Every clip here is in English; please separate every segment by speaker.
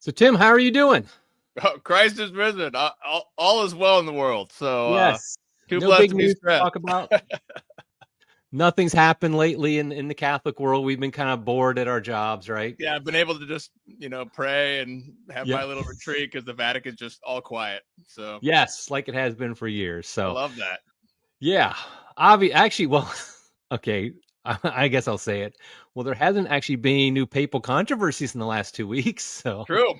Speaker 1: So, Tim, how are you doing?
Speaker 2: Oh, Christ is risen. All is well in the world. So,
Speaker 1: Yes.
Speaker 2: too
Speaker 1: No
Speaker 2: blessed
Speaker 1: big
Speaker 2: to be
Speaker 1: news to
Speaker 2: stressed.
Speaker 1: talk about. Nothing's happened lately in the Catholic world. We've been kind of bored at our jobs, right?
Speaker 2: Yeah, I've been able to just, pray and have
Speaker 1: Yeah.
Speaker 2: my little retreat because the Vatican's just all quiet. So,
Speaker 1: Yes, like it has been for years.
Speaker 2: I
Speaker 1: So,
Speaker 2: love that.
Speaker 1: yeah. Actually, well, okay. I guess I'll say it. Well, there hasn't actually been any new papal controversies in the last 2 weeks. So,
Speaker 2: True.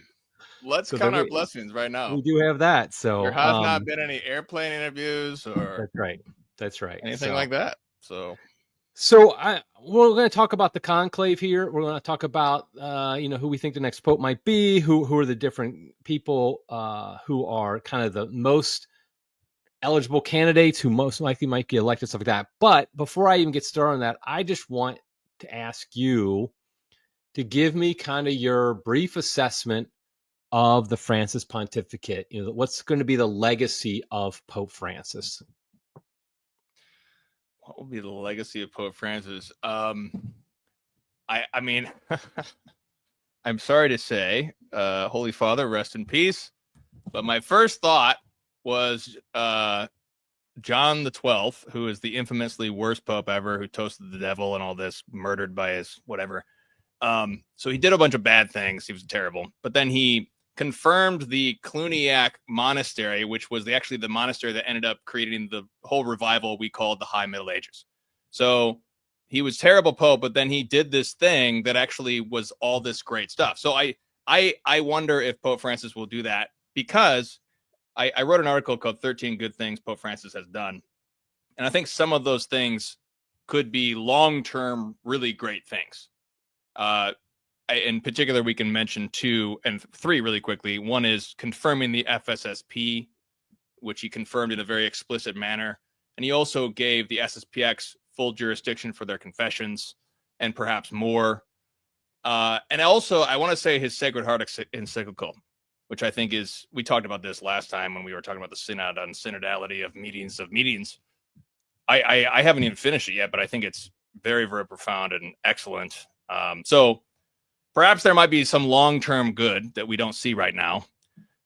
Speaker 2: Let's
Speaker 1: so there
Speaker 2: count our blessings right
Speaker 1: we
Speaker 2: now.
Speaker 1: do have that.
Speaker 2: There
Speaker 1: So,
Speaker 2: has not been any airplane interviews or
Speaker 1: that's right. That's right.
Speaker 2: anything
Speaker 1: So,
Speaker 2: like that. So,
Speaker 1: We're going to talk about the conclave here. We're going to talk about who we think the next pope might be, who are the different people who are kind of the most eligible candidates who most likely might get elected, stuff like that. But before I even get started on that, I just want to ask you to give me kind of your brief assessment of the Francis pontificate. What's going to be the legacy of Pope Francis?
Speaker 2: what will be the legacy of Pope Francis? I mean, I'm sorry to say, Holy Father, rest in peace. But my first thought was John the 12th, who is the infamously worst pope ever, who toasted the devil and all this, murdered by his whatever. So he did a bunch of bad things. He was terrible. But then he confirmed the Cluniac monastery, which was actually the monastery that ended up creating the whole revival we called the High Middle Ages. So he was terrible pope, but then he did this thing that actually was all this great stuff. So I wonder if Pope Francis will do that, because I wrote an article called 13 Good Things Pope Francis Has Done. And I think some of those things could be long-term, really great things. In particular, we can mention 2 and 3 really quickly. One is confirming the FSSP, which he confirmed in a very explicit manner. And he also gave the SSPX full jurisdiction for their confessions and perhaps more. And also, I want to say his Sacred Heart encyclical, which I think is, we talked about this last time when we were talking about the synod on synodality of meetings of meetings. I haven't even finished it yet, but I think it's very, very profound and excellent. So perhaps there might be some long-term good that we don't see right now.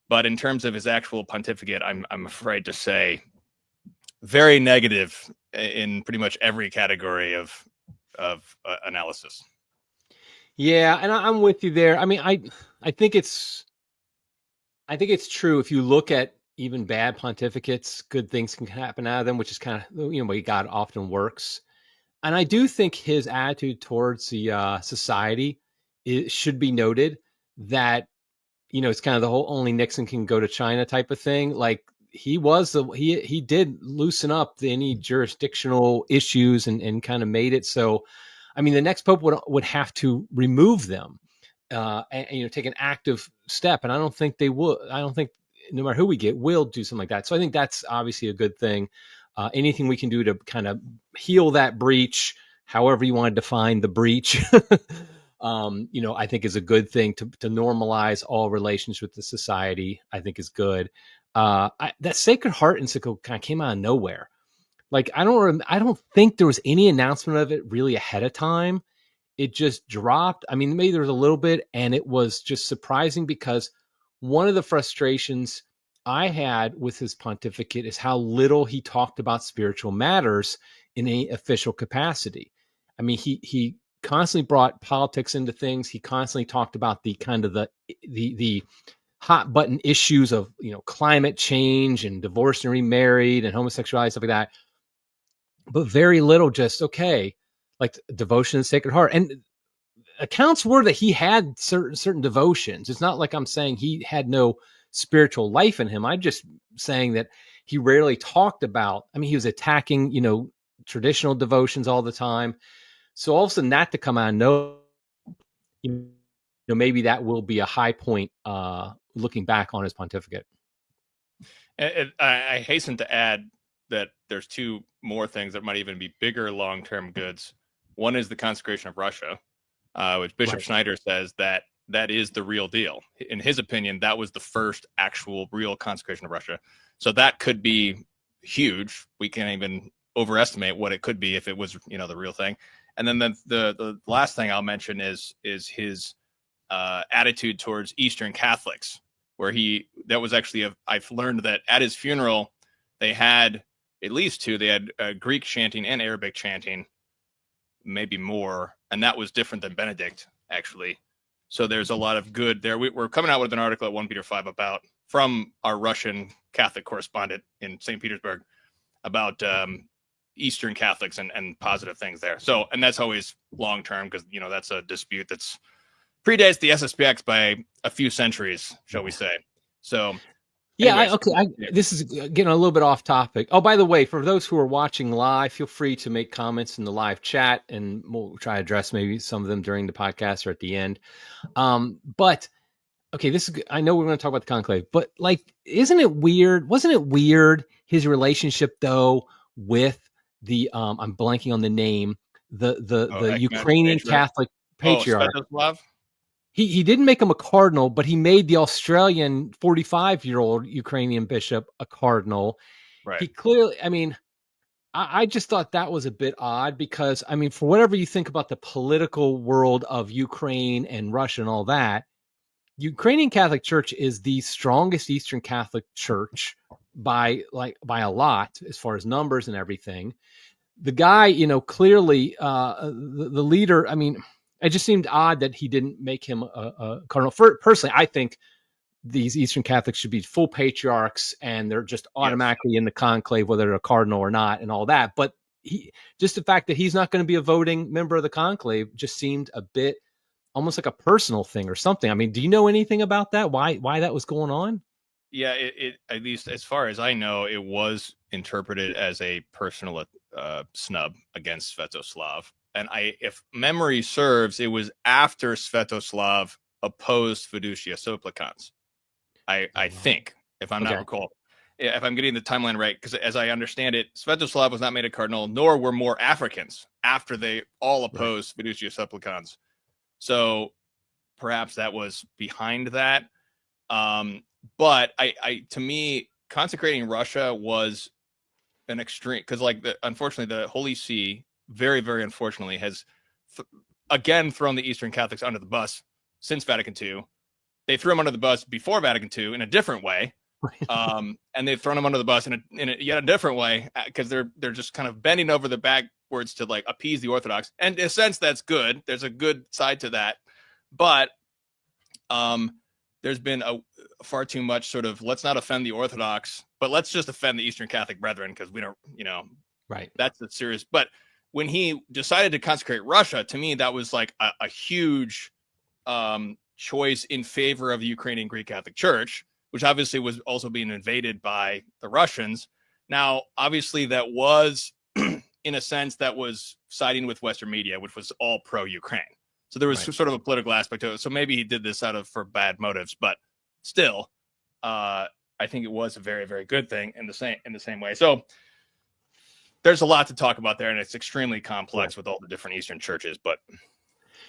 Speaker 2: But in terms of his actual pontificate, I'm afraid to say very negative in pretty much every category of analysis.
Speaker 1: Yeah, and I'm with you there. I mean, I think it's true. If you look at even bad pontificates, good things can happen out of them, which is kind of way God often works. And I do think his attitude towards the society should be noted. That it's kind of the whole only Nixon can go to China type of thing. Like he did loosen up any jurisdictional issues and kind of made it so. I mean, the next pope would have to remove them. And take an active step. And I don't think they will. I don't think no matter who we get will do something like that. So I think that's obviously a good thing. Anything we can do to kind of heal that breach, however you want to define the breach, I think is a good thing to normalize all relations with the society. I think is good. That Sacred Heart encyclical kind of came out of nowhere. Like I don't think there was any announcement of it really ahead of time. It just dropped. I mean, maybe there was a little bit, and it was just surprising because one of the frustrations I had with his pontificate is how little he talked about spiritual matters in any official capacity. I mean, he constantly brought politics into things. He constantly talked about the kind of the hot button issues of climate change and divorced and remarried and homosexuality, stuff like that. But very little just like devotion to the Sacred Heart. And accounts were that he had certain devotions. It's not like I'm saying he had no spiritual life in him. I'm just saying that he rarely talked about. I mean, he was attacking, traditional devotions all the time. So all of a sudden, that to come out of maybe that will be a high point looking back on his pontificate.
Speaker 2: And I hasten to add that there's 2 more things that might even be bigger long-term goods. One is the consecration of Russia, which Bishop Schneider says that is the real deal. In his opinion, that was the first actual real consecration of Russia. So that could be huge. We can't even overestimate what it could be if it was, the real thing. And then the last thing I'll mention is his attitude towards Eastern Catholics, where that was actually I've learned that at his funeral they had at least two. They had Greek chanting and Arabic chanting, maybe more, and that was different than Benedict actually. So there's a lot of good there. We're coming out with an article at OnePeterFive about from our Russian Catholic correspondent in St. Petersburg about Eastern Catholics and positive things there. So, and that's always long term because that's a dispute that's predates the SSPX by a few centuries, shall we say? So.
Speaker 1: Yeah, this is getting a little bit off topic. Oh, by the way, for those who are watching live, feel free to make comments in the live chat, and we'll try to address maybe some of them during the podcast or at the end. But okay, this is. I know we're going to talk about the conclave, but like, isn't it weird? Wasn't it weird his relationship though with the I'm blanking on the name, the Ukrainian Catholic patriarch.
Speaker 2: Svetoslav?
Speaker 1: He didn't make him a cardinal, but he made the Australian 45-year-old Ukrainian bishop a cardinal.
Speaker 2: Right.
Speaker 1: He clearly, I mean, I just thought that was a bit odd because, I mean, for whatever you think about the political world of Ukraine and Russia and all that, Ukrainian Catholic Church is the strongest Eastern Catholic Church by a lot as far as numbers and everything. The guy, clearly the leader, I mean, it just seemed odd that he didn't make him a cardinal. Personally, I think these Eastern Catholics should be full patriarchs and they're just automatically in the conclave, whether they're a cardinal or not and all that. But just the fact that he's not going to be a voting member of the conclave just seemed a bit almost like a personal thing or something. I mean, do you know anything about that? Why that was going on?
Speaker 2: Yeah, it at least as far as I know, it was interpreted as a personal snub against Svetoslav. And if memory serves, it was after Svetoslav opposed fiducia supplicans. I think, if I'm not recall, if I'm getting the timeline right, because as I understand it, Svetoslav was not made a cardinal, nor were more Africans after they all opposed fiducia supplicans. So perhaps that was behind that. But to me, consecrating Russia was an extreme, because unfortunately, the Holy See, very, very unfortunately, has again thrown the Eastern Catholics under the bus since Vatican II. They threw them under the bus before Vatican II in a different way, and they've thrown them under the bus in yet a different way because they're just kind of bending over the backwards to appease the Orthodox. And in a sense, that's good. There's a good side to that, but there's been a far too much sort of let's not offend the Orthodox, but let's just offend the Eastern Catholic brethren because we don't,
Speaker 1: right.
Speaker 2: That's the serious. But when he decided to consecrate Russia, to me, that was like a huge choice in favor of the Ukrainian Greek Catholic Church, which obviously was also being invaded by the Russians. Now, obviously, that was, in a sense, that was siding with Western media, which was all pro-Ukraine. So there was sort of a political aspect to it. So maybe he did this for bad motives, but still, I think it was a very, very good thing in the same way. So there's a lot to talk about there, and it's extremely complex with all the different Eastern churches. But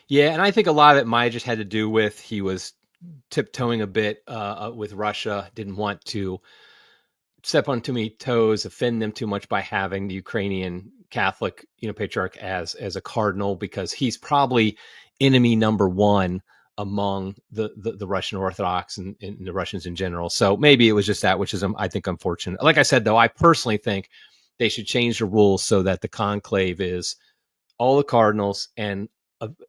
Speaker 1: yeah, and I think a lot of it might just had to do with he was tiptoeing a bit with Russia, didn't want to step on too many toes, offend them too much by having the Ukrainian Catholic, patriarch as a cardinal, because he's probably enemy number one among the Russian Orthodox and the Russians in general. So maybe it was just that, which is, I think, unfortunate. Like I said, though, I personally think they should change the rules so that the conclave is all the cardinals and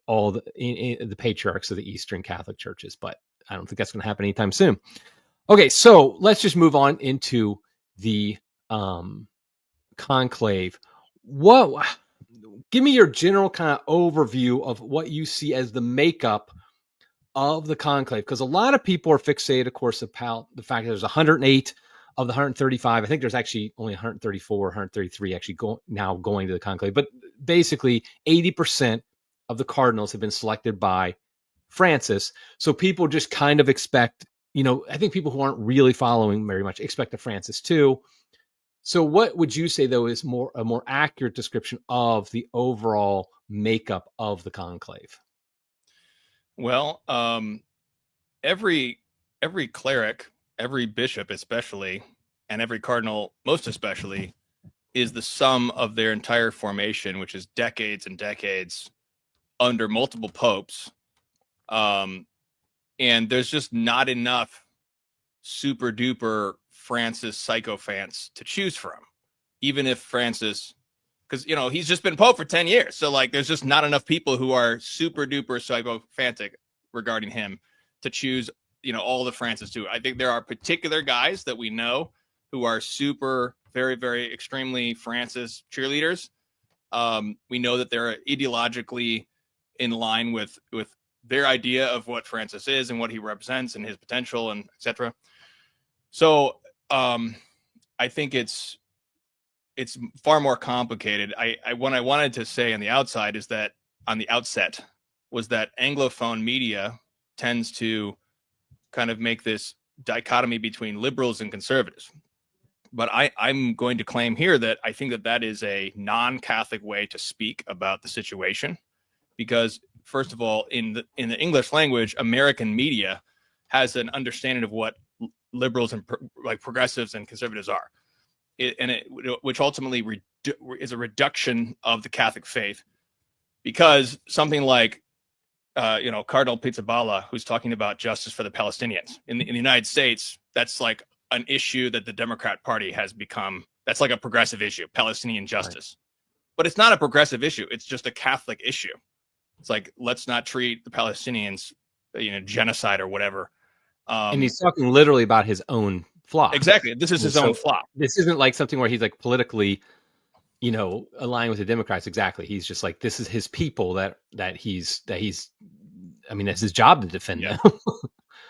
Speaker 1: all the patriarchs of the Eastern Catholic churches. But I don't think that's going to happen anytime soon. Okay, so let's just move on into the conclave. Give me your general kind of overview of what you see as the makeup of the conclave, because a lot of people are fixated, of course, about the fact that there's 108 of the 135. I think there's actually only 134, 133 actually going to the conclave. But basically, 80% of the cardinals have been selected by Francis. So people just kind of expect, I think people who aren't really following very much expect a Francis too. So what would you say, though, is a more accurate description of the overall makeup of the conclave?
Speaker 2: Well, every cleric, every bishop especially, and every cardinal most especially, is the sum of their entire formation, which is decades and decades under multiple popes, And there's just not enough super duper Francis sycophants to choose from, even if Francis, because he's just been Pope for 10 years. So like there's just not enough people who are super duper sycophantic regarding him to choose, all the Francis too. I think there are particular guys that we know who are super, very, very extremely Francis cheerleaders. We know that they're ideologically in line with their idea of what Francis is and what he represents and his potential and etc. So I think it's far more complicated. What I wanted to say on the outset was that Anglophone media tends to kind of make this dichotomy between liberals and conservatives. But I'm going to claim here that I think that is a non-Catholic way to speak about the situation, because first of all, in the English language, American media has an understanding of what liberals and progressives and conservatives are, which ultimately is a reduction of the Catholic faith, because something like Cardinal Pizzaballa, who's talking about justice for the Palestinians in the United States, that's like an issue that the Democrat Party has become. That's like a progressive issue, Palestinian justice. Right. But it's not a progressive issue. It's just a Catholic issue. It's like, let's not treat the Palestinians, genocide or whatever.
Speaker 1: And he's talking literally about his own flop.
Speaker 2: Exactly. This is his own flop.
Speaker 1: This isn't like something where he's like politically, aligning with the Democrats. Exactly. He's just like, this is his people that he's, I mean, that's his job to defend them.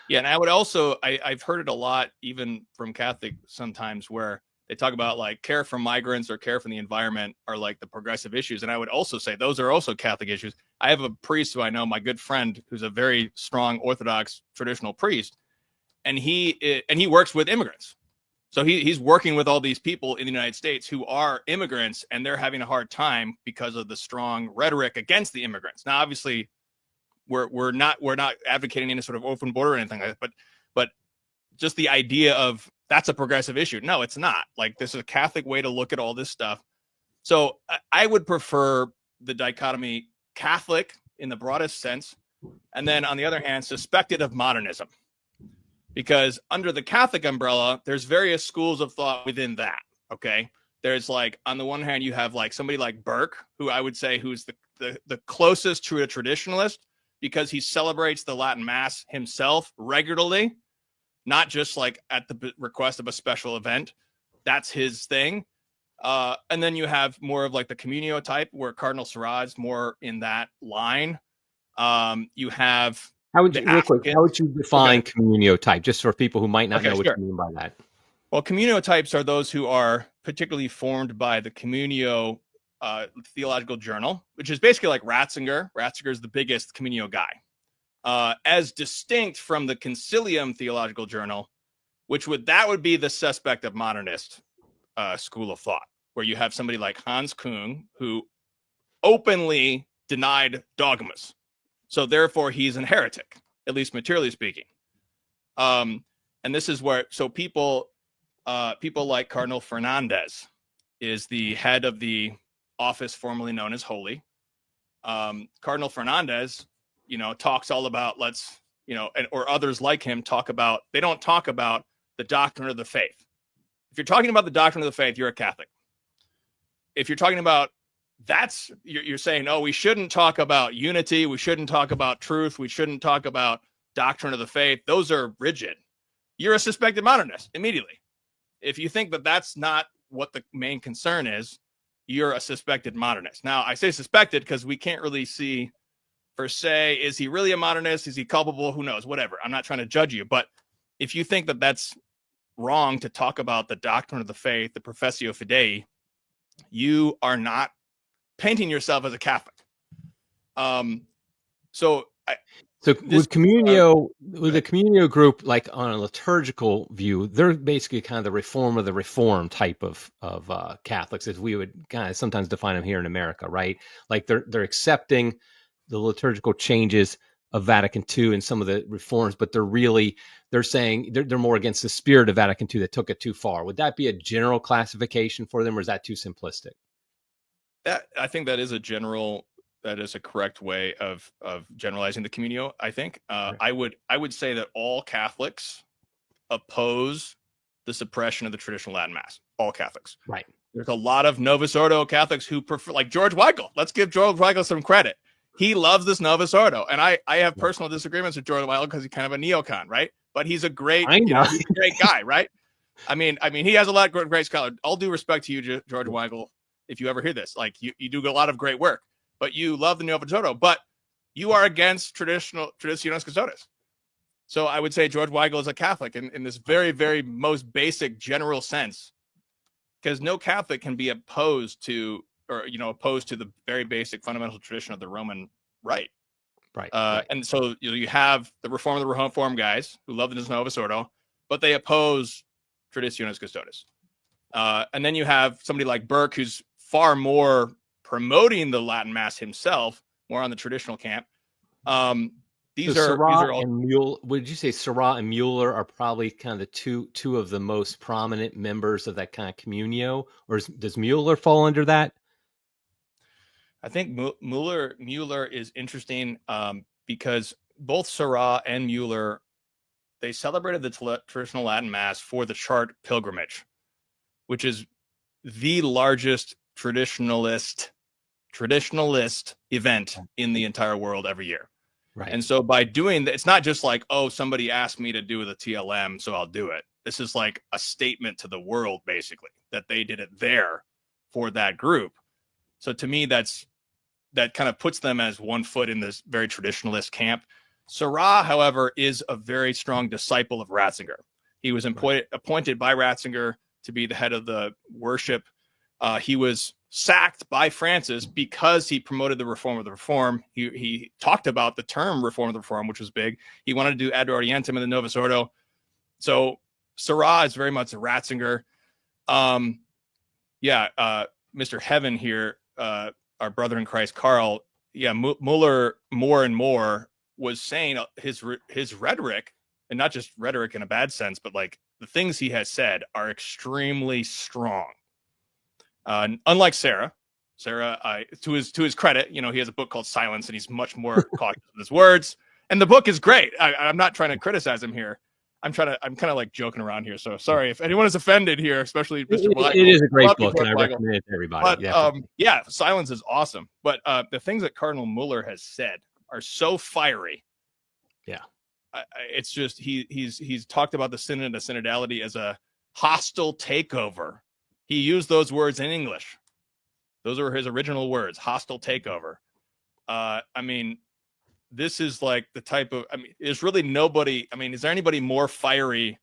Speaker 2: Yeah. And I would also, I've heard it a lot, even from Catholic sometimes, where they talk about like care for migrants or care for the environment are like the progressive issues. And I would also say those are also Catholic issues. I have a priest who I know, my good friend, who's a very strong Orthodox traditional priest, and he works with immigrants. So he's working with all these people in the United States who are immigrants, and they're having a hard time because of the strong rhetoric against the immigrants. Now, obviously, we're not advocating any sort of open border or anything like that, but just the idea of that's a progressive issue. No, it's not. Like, this is a Catholic way to look at all this stuff. So I would prefer the dichotomy Catholic in the broadest sense, and then on the other hand, suspected of modernism. Because under the Catholic umbrella, there's various schools of thought within that. Okay. There's like, on the one hand, you have like somebody like Burke, who I would say who's the closest to a traditionalist, because he celebrates the Latin Mass himself regularly, not just like at the request of a special event. That's his thing. And then you have more of like the communio type, where Cardinal Seurat's more in that line. You have... How would
Speaker 1: you define communio type, just for people who might not know what you mean by that?
Speaker 2: Well, communio types are those who are particularly formed by the Communio Theological Journal, which is basically like Ratzinger. Ratzinger is the biggest communio guy, as distinct from the Concilium Theological Journal, which would be the suspect of modernist school of thought, where you have somebody like Hans Küng, who openly denied dogmas. So therefore, he's a heretic, at least materially speaking. And this is where, so people like Cardinal Fernandez is the head of the office formerly known as Holy. Cardinal Fernandez, talks all about or others like him they don't talk about the doctrine of the faith. If you're talking about the doctrine of the faith, you're a Catholic. If you're talking about you're saying, oh, we shouldn't talk about unity, we shouldn't talk about truth, we shouldn't talk about doctrine of the faith, those are rigid. You're a suspected modernist immediately. If you think that that's not what the main concern is, you're a suspected modernist. Now, I say suspected because we can't really see per se, is he really a modernist? Is he culpable? Who knows? Whatever. I'm not trying to judge you. But if you think that that's wrong to talk about the doctrine of the faith, the professio fidei, you are not painting yourself as a Catholic.
Speaker 1: So with communio, with the communio group, like on a liturgical view, they're basically kind of the reform of the reform type of Catholics, as we would kind of sometimes define them here in America, right? Like they're accepting the liturgical changes of Vatican II and some of the reforms, but they're saying they're more against the spirit of Vatican II that took it too far. Would that be a general classification for them, or is that too simplistic?
Speaker 2: I think that is a general a correct way of generalizing the communio. I think
Speaker 1: Right.
Speaker 2: I would say that all Catholics oppose the suppression of the traditional Latin Mass. All Catholics.
Speaker 1: Right.
Speaker 2: There's a lot of Novus Ordo Catholics who prefer, like George Weigel. Let's give George Weigel some credit. He loves this Novus Ordo, and I have personal disagreements with George Weigel because he's kind of a neocon, right? But he's a great, he's a great guy, right? I mean, he has a lot of great scholar. All due respect to you, George Weigel, if you ever hear this, like you do a lot of great work, but you love the Novus Ordo, but you are against Traditionis Custodes. So I would say George Weigel is a Catholic in this very, very most basic general sense, because no Catholic can be opposed to the very basic fundamental tradition of the Roman Rite.
Speaker 1: Right.
Speaker 2: And so you have the Reform guys who love the Novus Ordo, but they oppose Traditionis Custodes. And then you have somebody like Burke, who's far more promoting the Latin Mass himself, more on the traditional camp. These are all.
Speaker 1: And Mueller, would you say Seurat and Mueller are probably kind of the two of the most prominent members of that kind of communio, or does Mueller fall under that?
Speaker 2: I think Mueller is interesting because both Seurat and Mueller, they celebrated the traditional Latin Mass for the Chart pilgrimage, which is the largest traditionalist event in the entire world every year.
Speaker 1: Right.
Speaker 2: And so by doing that, it's not just like, oh, somebody asked me to do the TLM, so I'll do it. This is like a statement to the world, basically, that they did it there for that group. So to me, that kind of puts them as one foot in this very traditionalist camp. Seurat, however, is a very strong disciple of Ratzinger. He was appointed by Ratzinger to be the head of the worship. He was sacked by Francis because he promoted the reform of the reform. He talked about the term reform of the reform, which was big. He wanted to do Ad Orientem in the Novus Ordo. So Seurat is very much a Ratzinger. Mr. Heaven here, our brother in Christ, Carl, Mueller more and more was saying his rhetoric, and not just rhetoric in a bad sense, but like the things he has said are extremely strong. Unlike Sarah, to his credit, he has a book called Silence, and he's much more cautious with his words. And the book is great. I'm not trying to criticize him here. I'm kind of like joking around here. So sorry if anyone is offended here, especially Mr. Black.
Speaker 1: It is a great book, and I recommend it to everybody.
Speaker 2: But, Silence is awesome. But the things that Cardinal Mueller has said are so fiery.
Speaker 1: Yeah.
Speaker 2: It's just he's talked about the synod, the synodality as a hostile takeover. He used those words in English. Those are his original words, hostile takeover. This is like the type of, there's really nobody, is there anybody more fiery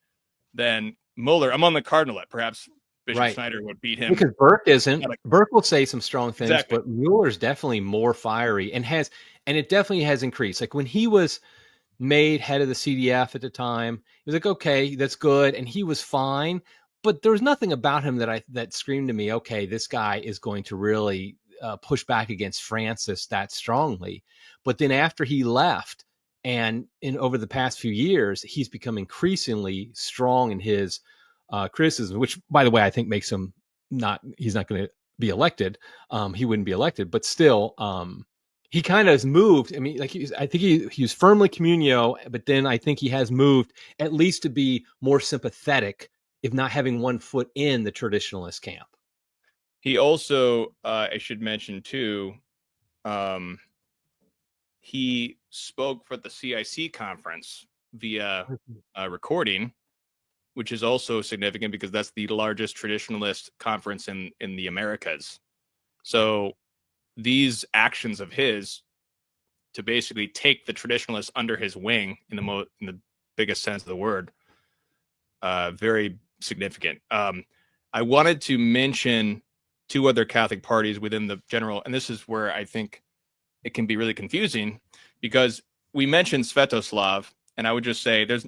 Speaker 2: than Mueller among the cardinalate? Perhaps Bishop Schneider would beat him.
Speaker 1: Because Burke isn't. Burke will say some strong things,
Speaker 2: Exactly.
Speaker 1: But Mueller's definitely more fiery and it definitely has increased. Like when he was made head of the CDF at the time, he was like, okay, that's good. And he was fine. But there was nothing about him that screamed to me, okay, this guy is going to really push back against Francis that strongly. But then after he left, and over the past few years, he's become increasingly strong in his criticism, which, by the way, I think makes him he's not going to be elected. He wouldn't be elected, but still, he kind of has moved. I think he was firmly communio, but then I think he has moved at least to be more sympathetic, if not having one foot in the traditionalist camp.
Speaker 2: He also, I should mention too, he spoke for the CIC conference via recording, which is also significant because that's the largest traditionalist conference in the Americas. So these actions of his to basically take the traditionalists under his wing in the biggest sense of the word, very significant. I wanted to mention two other Catholic parties within the general, and this is where I think it can be really confusing, because we mentioned Svetoslav, and I would just say there's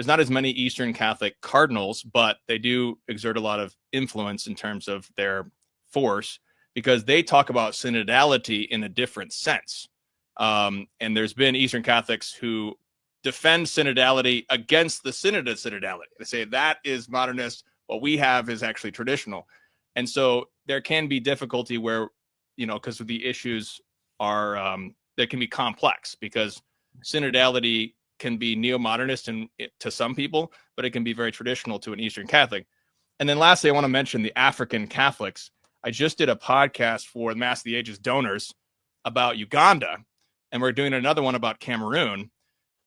Speaker 2: not as many Eastern Catholic cardinals, but they do exert a lot of influence in terms of their force, because they talk about synodality in a different sense. And there's been Eastern Catholics who defend synodality against the synod of synodality. They say that is modernist. What we have is actually traditional. And so there can be difficulty where, because of the issues are that can be complex, because synodality can be neo-modernist and to some people, but it can be very traditional to an Eastern Catholic. And then lastly, I want to mention the African Catholics. I just did a podcast for Mass of the Ages donors about Uganda, and we're doing another one about Cameroon.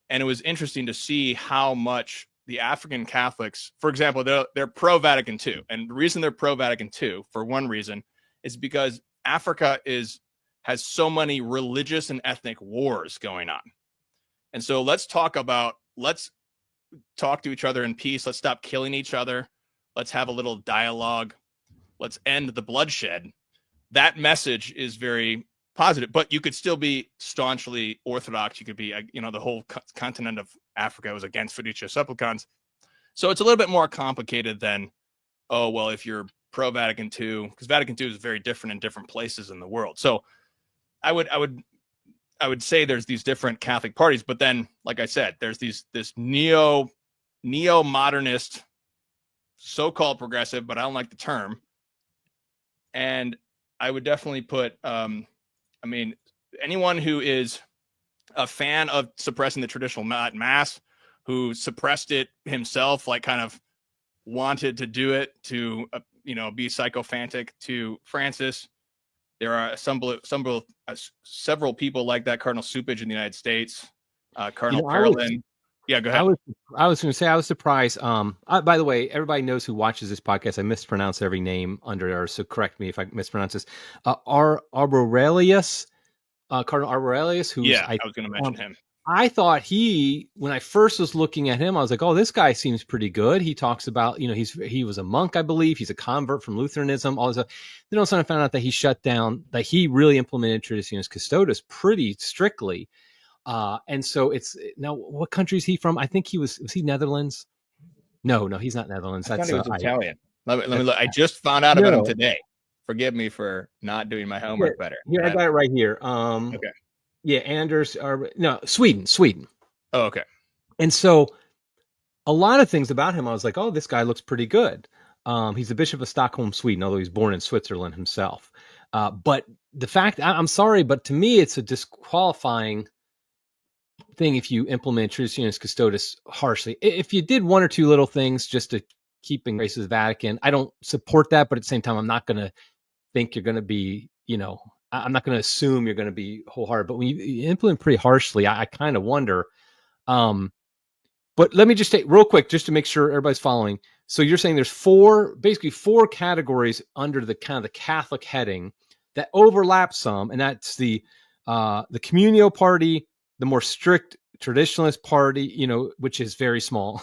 Speaker 2: And it was interesting to see how much the African Catholics, for example, they're pro-Vatican II. And the reason they're pro-Vatican II, for one reason, is because Africa has so many religious and ethnic wars going on. And so let's talk to each other in peace. Let's stop killing each other. Let's have a little dialogue. Let's end the bloodshed. That message is very positive, but you could still be staunchly Orthodox. You could be, the whole continent of Africa was against Fiducia Supplicans. So it's a little bit more complicated than, oh, well, if you're pro-Vatican II, because Vatican II is very different in different places in the world. So I would say there's these different Catholic parties, but then, like I said, there's this neo-modernist, so-called progressive, but I don't like the term. And I would definitely put, anyone who is a fan of suppressing the traditional Mass, who suppressed it himself, like kind of wanted to do it to, be sycophantic to Francis. There are several people like that. Cardinal Supage in the United States, Cardinal Parolin. Yeah, go ahead.
Speaker 1: I was going to say, I was surprised. By the way, everybody knows who watches this podcast. I mispronounce every name under there, so correct me if I mispronounce this. Arborelius, Cardinal Arborelius, who's
Speaker 2: I was going to mention him.
Speaker 1: I thought when I first was looking at him, I was like, oh, this guy seems pretty good. He talks about, he was a monk, I believe. He's a convert from Lutheranism, all this stuff. Then all of a sudden I found out that he really implemented Traditionis Custodes pretty strictly. And so it's now, what country is he from? I think was he Netherlands? No, he's not Netherlands.
Speaker 2: I thought he was Italian. Let me look. I just found out about him today. Forgive me for not doing my homework better.
Speaker 1: Yeah, I got it right here.
Speaker 2: Okay.
Speaker 1: Yeah, Sweden.
Speaker 2: Oh, okay.
Speaker 1: And so a lot of things about him, I was like, oh, this guy looks pretty good. He's the Bishop of Stockholm, Sweden, although he's born in Switzerland himself. But the fact, I'm sorry, but to me, it's a disqualifying thing if you implement Traditionis Custodes harshly. If you did one or two little things just to keep in grace with the Vatican, I don't support that. But at the same time, I'm not going to think you're going to be, I'm not going to assume you're going to be wholehearted. But when you implement pretty harshly, I kind of wonder. But let me just take real quick, just to make sure everybody's following. So you're saying there's basically four categories under the kind of the Catholic heading that overlap some, and that's the Communio party, the more strict traditionalist party, which is very small,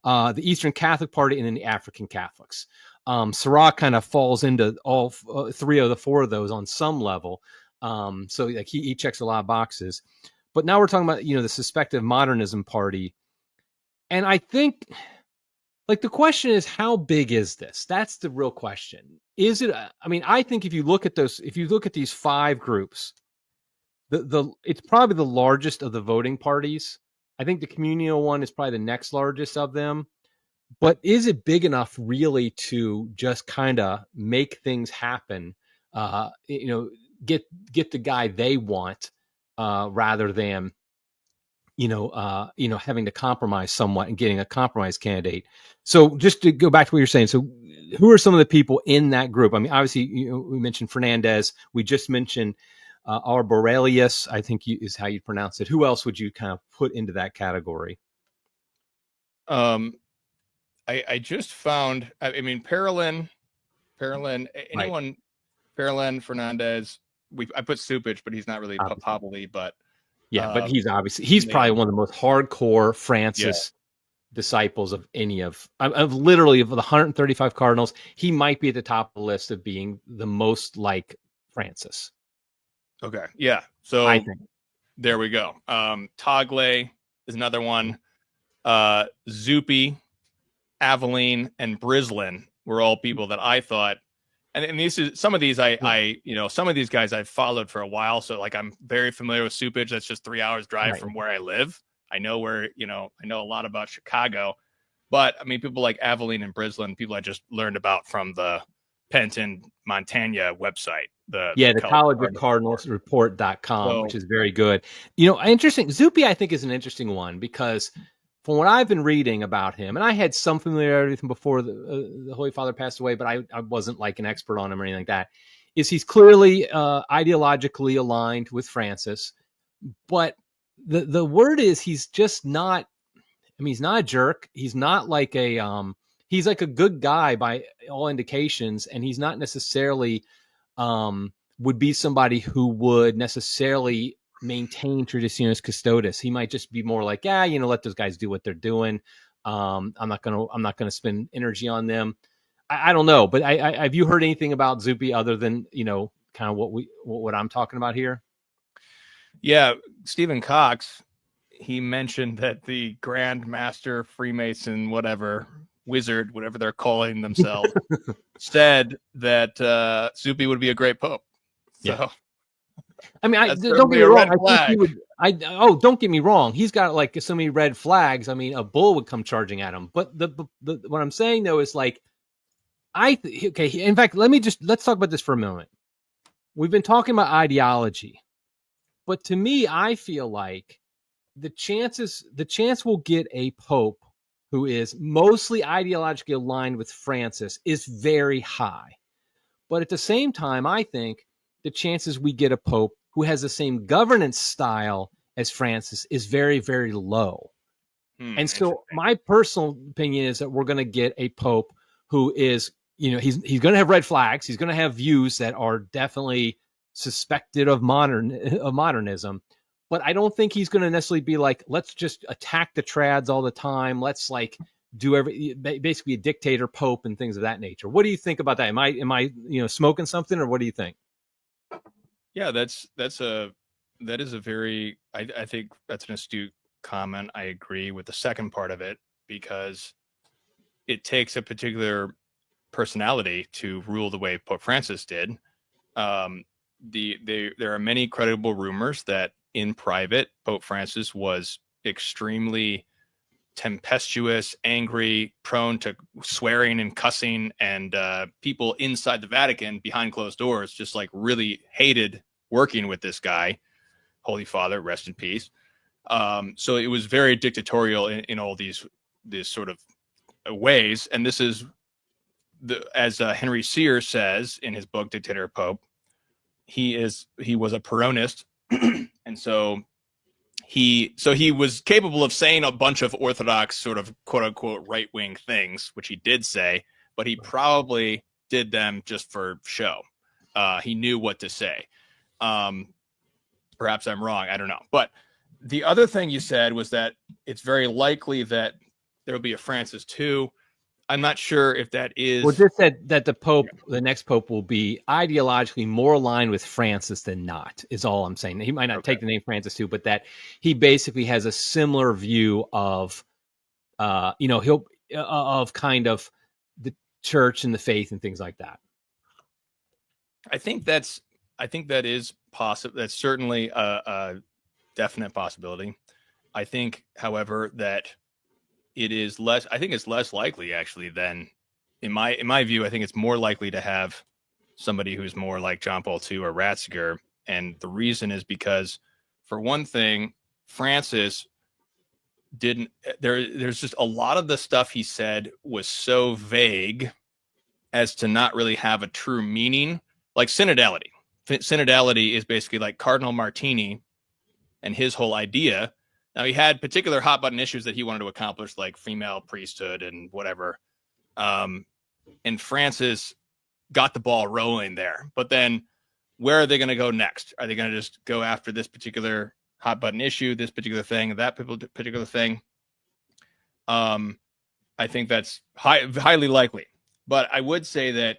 Speaker 1: the Eastern Catholic party, and then the African Catholics. Sirach kind of falls into all three of the four of those on some level. So like he checks a lot of boxes. But now we're talking about, the suspected modernism party. And I think, like, the question is, how big is this? That's the real question. Is it, I think if you look at these five groups, it's probably the largest of the voting parties. I think the Communio one is probably the next largest of them. But is it big enough really to just kind of make things happen? Get the guy they want rather than having to compromise somewhat and getting a compromise candidate. So just to go back to what you're saying, so who are some of the people in that group? Obviously, we mentioned Fernandez. We just mentioned Arborelius, I think is how you pronounce it. Who else would you kind of put into that category?
Speaker 2: I just found, Parolin, anyone, right. Parolin, Fernandez. I put Supage, but he's not really papabili, but.
Speaker 1: Yeah, but he's probably one of the most hardcore Francis disciples of any of literally of the 135 cardinals. He might be at the top of the list of being the most like Francis.
Speaker 2: Okay. Yeah. So
Speaker 1: I think
Speaker 2: there we go. Tagle is another one. Zuppi, Aveline, and Brislin were all people that I thought. And some of these some of these guys I've followed for a while. So like I'm very familiar with Supage. That's just 3 hours drive from where I live. I know I know a lot about Chicago. But people like Aveline and Brislin, people I just learned about from the Penton Montagna website.
Speaker 1: The College of Cardinals report.com,
Speaker 2: So,
Speaker 1: which is very good. You know, interesting. Zuppi, I think, is an interesting one because from what I've been reading about him, and I had some familiarity with him before the Holy Father passed away, but I wasn't like an expert on him or anything like that, is he's clearly ideologically aligned with Francis. But the word is he's just not, I mean, he's not a jerk. He's not like he's like a good guy by all indications, and he's not necessarily would be somebody who would necessarily maintain Traditionis Custodes. He might just be more like, let those guys do what they're doing. I'm not gonna spend energy on them. I don't know, but I have you heard anything about Zuppi other than kind of what I'm talking about here?
Speaker 2: Yeah, Stephen Cox, he mentioned that the Grand Master Freemason, wizard, whatever they're calling themselves, said that Zuppi would be a great pope. So,
Speaker 1: yeah. I mean, don't get me wrong. I think he would. Don't get me wrong. He's got like so many red flags. I mean, a bull would come charging at him. But the what I'm saying though is like, okay. In fact, let's talk about this for a moment. We've been talking about ideology, but to me, I feel like the chance we'll get a pope who is mostly ideologically aligned with Francis is very high. But at the same time, I think the chances we get a pope who has the same governance style as Francis is very, very low. And so my personal opinion is that we're going to get a pope who is, he's going to have red flags. He's going to have views that are definitely suspected of modernism. But I don't think he's going to necessarily be like, let's just attack the trads all the time. Let's like do basically a dictator pope and things of that nature. What do you think about that? Am I smoking something, or what do you think?
Speaker 2: Yeah, that is a very, I think that's an astute comment. I agree with the second part of it because it takes a particular personality to rule the way Pope Francis did. There are many credible rumors that in private, Pope Francis was extremely tempestuous, angry, prone to swearing and cussing, and people inside the Vatican behind closed doors just like really hated working with this guy. Holy Father, rest in peace. So it was very dictatorial in all these sort of ways. And this is as Henry Sears says in his book Dictator Pope, he was a Peronist, and so he was capable of saying a bunch of orthodox sort of quote unquote right wing things, which he did say, but he probably did them just for show. He knew what to say. Perhaps I'm wrong. I don't know. But the other thing you said was that it's very likely that there will be a Francis II. I'm not sure if that is.
Speaker 1: Well, just that the Pope, the next Pope, will be ideologically more aligned with Francis than not, is all I'm saying. He might not take the name Francis II, but that he basically has a similar view of, of kind of the church and the faith and things like that.
Speaker 2: I think that is possible. That's certainly a definite possibility. I think, however, that it's less likely actually than in my view. I think it's more likely to have somebody who's more like John Paul II or Ratzinger. And the reason is because, for one thing, Francis there's just a lot of the stuff he said was so vague as to not really have a true meaning, like synodality. Synodality is basically like Cardinal Martini and his whole idea. Now, he had particular hot button issues that he wanted to accomplish, like female priesthood and whatever. And Francis got the ball rolling there. But then where are they going to go next? Are they going to just go after this particular hot button issue, this particular thing, that particular thing? I think that's highly likely. But I would say that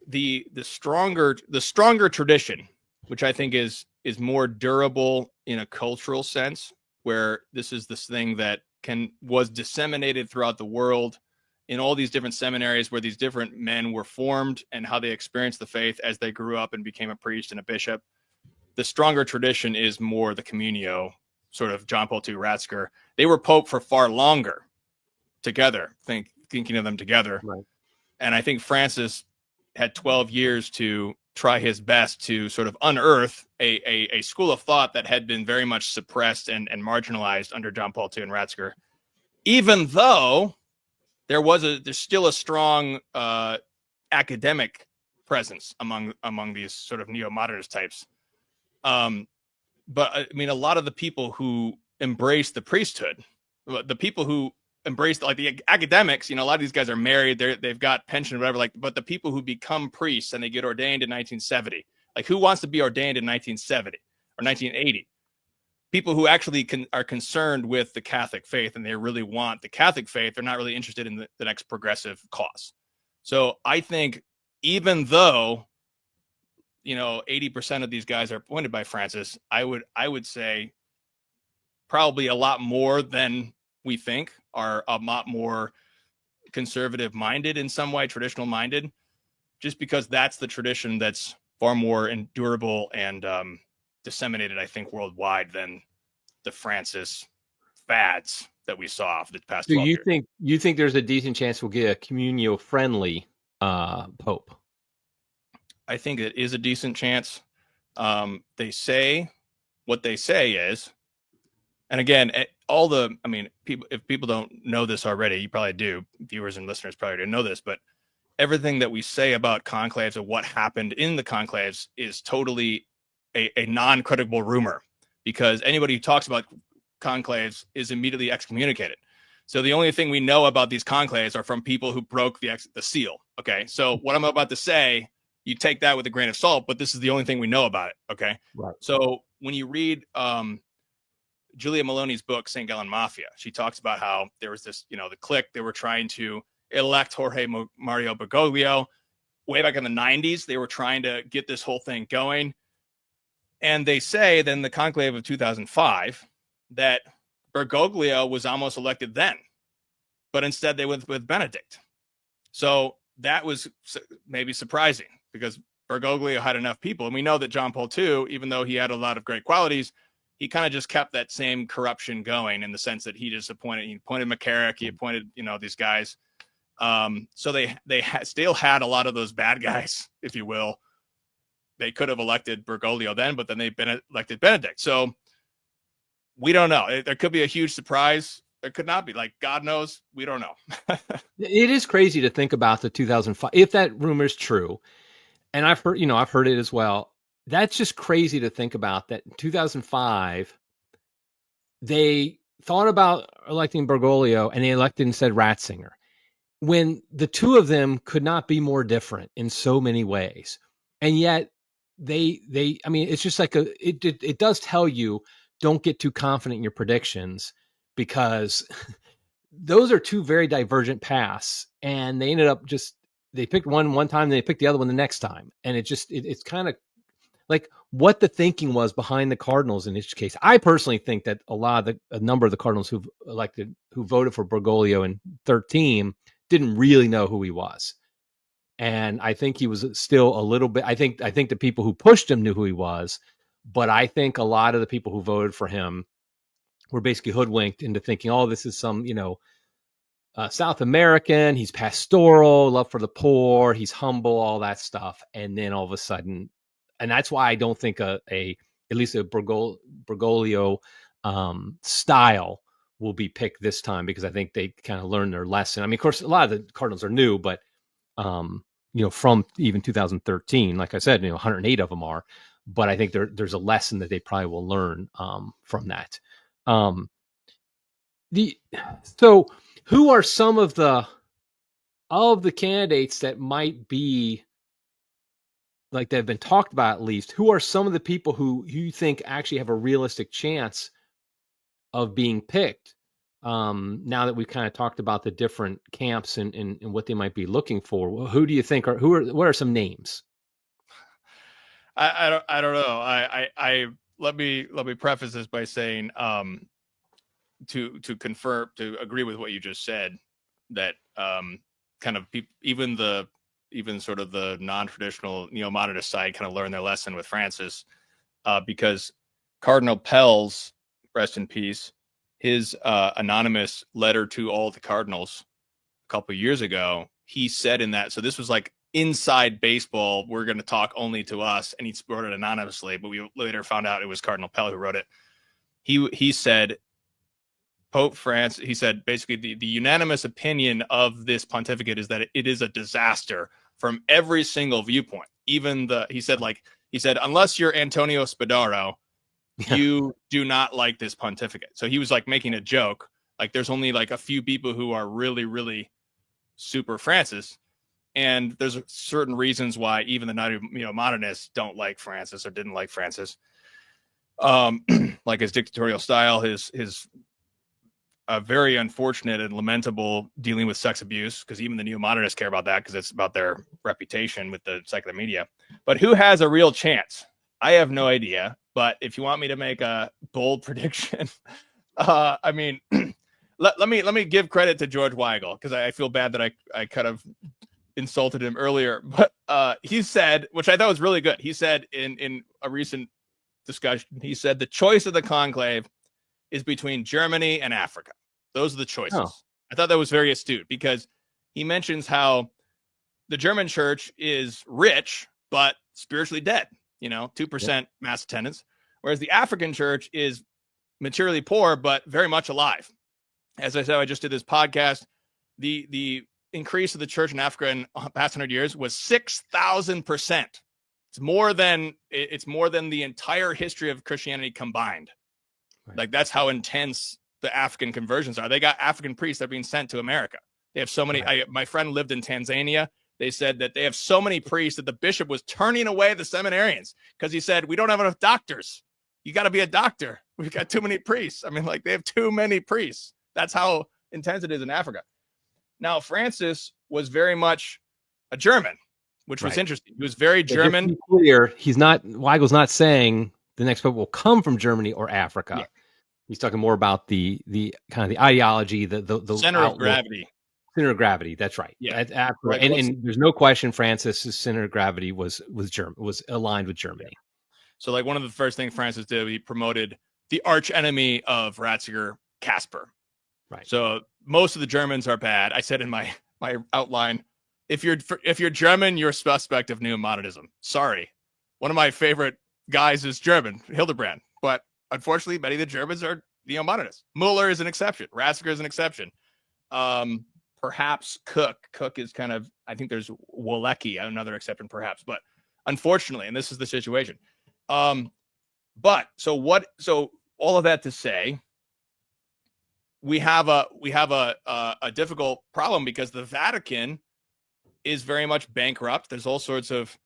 Speaker 2: the stronger tradition, which I think is more durable in a cultural sense, where this is this thing that was disseminated throughout the world in all these different seminaries where these different men were formed and how they experienced the faith as they grew up and became a priest and a bishop. The stronger tradition is more the communio, sort of John Paul II, Ratzinger. They were pope for far longer together, thinking of them together.
Speaker 1: Right.
Speaker 2: And I think Francis had 12 years to try his best to sort of unearth a school of thought that had been very much suppressed and marginalized under John Paul II and Ratzinger, even though there's still a strong academic presence among these sort of neo-modernist types. But I mean, a lot of the people who embrace the priesthood, the people who embrace like the academics, a lot of these guys are married, they've got pension or whatever, like, but the people who become priests and they get ordained in 1970, like who wants to be ordained in 1970 or 1980? People who actually are concerned with the Catholic faith and they really want the Catholic faith, they're not really interested in the next progressive cause. So I think even though 80% of these guys are appointed by Francis, I would say probably a lot more than we think are a lot more conservative minded in some way, traditional minded, just because that's the tradition that's far more endurable and disseminated, I think, worldwide than the Francis fads that we saw for the past 12 years.
Speaker 1: You think there's a decent chance we'll get a communio friendly pope?
Speaker 2: I think it is a decent chance. They say what they say is, and again, if people don't know this already, you probably do. Viewers and listeners probably didn't know this, but everything that we say about conclaves and what happened in the conclaves is totally a non-credible rumor, because anybody who talks about conclaves is immediately excommunicated. So the only thing we know about these conclaves are from people who broke the seal. Okay, so what I'm about to say, you take that with a grain of salt, but this is the only thing we know about it. Okay,
Speaker 1: right.
Speaker 2: So when you read Julia Maloney's book, St. Gallen Mafia, she talks about how there was this, the clique, they were trying to elect Jorge Mario Bergoglio way back in the 90s. They were trying to get this whole thing going. And they say then the conclave of 2005 that Bergoglio was almost elected then, but instead they went with Benedict. So that was maybe surprising because Bergoglio had enough people. And we know that John Paul II, even though he had a lot of great qualities, he kind of just kept that same corruption going in the sense that he appointed McCarrick, he appointed, these guys. So they still had a lot of those bad guys, if you will. They could have elected Bergoglio then, but then they've been elected Benedict. So we don't know. There could be a huge surprise. There could not be. Like, God knows. We don't know.
Speaker 1: It is crazy to think about the 2005, if that rumor is true. And I've heard it as well. That's just crazy to think about that in 2005, they thought about electing Bergoglio and they elected instead Ratzinger, when the two of them could not be more different in so many ways. And yet it's just like it does tell you, don't get too confident in your predictions, because those are two very divergent paths, and they ended up they picked one time, and they picked the other one the next time. And it's kind of like what the thinking was behind the Cardinals in each case. I personally think that a number of the Cardinals who voted for Bergoglio in 2013 didn't really know who he was. And I think he was still a little bit, I think the people who pushed him knew who he was, but I think a lot of the people who voted for him were basically hoodwinked into thinking, oh, this is some, South American, he's pastoral, love for the poor, he's humble, all that stuff. And then all of a sudden, and that's why I don't think at least a Bergoglio style will be picked this time, because I think they kind of learned their lesson. I mean, of course, a lot of the Cardinals are new, but from even 2013, like I said, 108 of them are. But I think there's a lesson that they probably will learn from that. So who are some of the candidates that might be like that have been talked about, at least? Who are some of the people who you think actually have a realistic chance of being picked? Now that we've kind of talked about the different camps and what they might be looking for, who do you think what are some names?
Speaker 2: I don't know. I let me preface this by saying, to confirm, to agree with what you just said, that kind of even sort of the non-traditional neo-modernist side kind of learned their lesson with Francis, because Cardinal Pell's, rest in peace, his anonymous letter to all the cardinals a couple of years ago, he said in that, so this was like inside baseball, we're going to talk only to us. And he wrote it anonymously, but we later found out it was Cardinal Pell who wrote it. He said, Pope Francis, he said, basically the unanimous opinion of this pontificate is that it is a disaster from every single viewpoint. Even he said, unless you're Antonio Spadaro, you do not like this pontificate. So he was like making a joke. Like there's only like a few people who are really, really super Francis. And there's certain reasons why even the modernists don't like Francis or didn't like Francis. Like his dictatorial style, his very unfortunate and lamentable dealing with sex abuse, because even the neo-modernists care about that because it's about their reputation with the secular media. But who has a real chance? I have no idea. But if you want me to make a bold prediction, I mean, let me give credit to George Weigel, because I feel bad that I kind of insulted him earlier. But he said, which I thought was really good. He said in a recent discussion, he said the choice of the conclave is between Germany and Africa. Those are the choices. Oh. I thought that was very astute, because he mentions how the German church is rich, but spiritually dead, 2% mass attendance, whereas the African church is materially poor, but very much alive. As I said, I just did this podcast. The increase of the church in Africa in the past 100 years was 6,000%. It's more than the entire history of Christianity combined. Right. Like that's how intense the African conversions are. They got African priests that are being sent to America. They have so many. Right. My friend lived in Tanzania. They said that they have so many priests that the bishop was turning away the seminarians because he said, we don't have enough doctors. You got to be a doctor. We've got too many priests. I mean, like they have too many priests. That's how intense it is in Africa. Now, Francis was very much a German, which was interesting. He was very German.
Speaker 1: To be clear, Weigel's not saying the next pope will come from Germany or Africa. Yeah. He's talking more about the kind of the ideology, the
Speaker 2: center of gravity.
Speaker 1: Center of gravity. That's right.
Speaker 2: Yeah.
Speaker 1: Right. And there's no question Francis's center of gravity was aligned with Germany.
Speaker 2: Yeah. So like one of the first things Francis did, he promoted the arch enemy of Ratzinger, Casper.
Speaker 1: Right.
Speaker 2: So most of the Germans are bad. I said in my outline, if you're German, you're a suspect of neo-modernism. Sorry. One of my favorite guys is German, Hildebrand. But unfortunately, many of the Germans are neo-modernists. Muller is an exception. Ratzinger is an exception. Perhaps Cook. Cook is kind of, I think there's Wolecki, another exception perhaps. But unfortunately, and this is the situation. But all of that to say, we have a difficult problem because the Vatican is very much bankrupt. There's all sorts of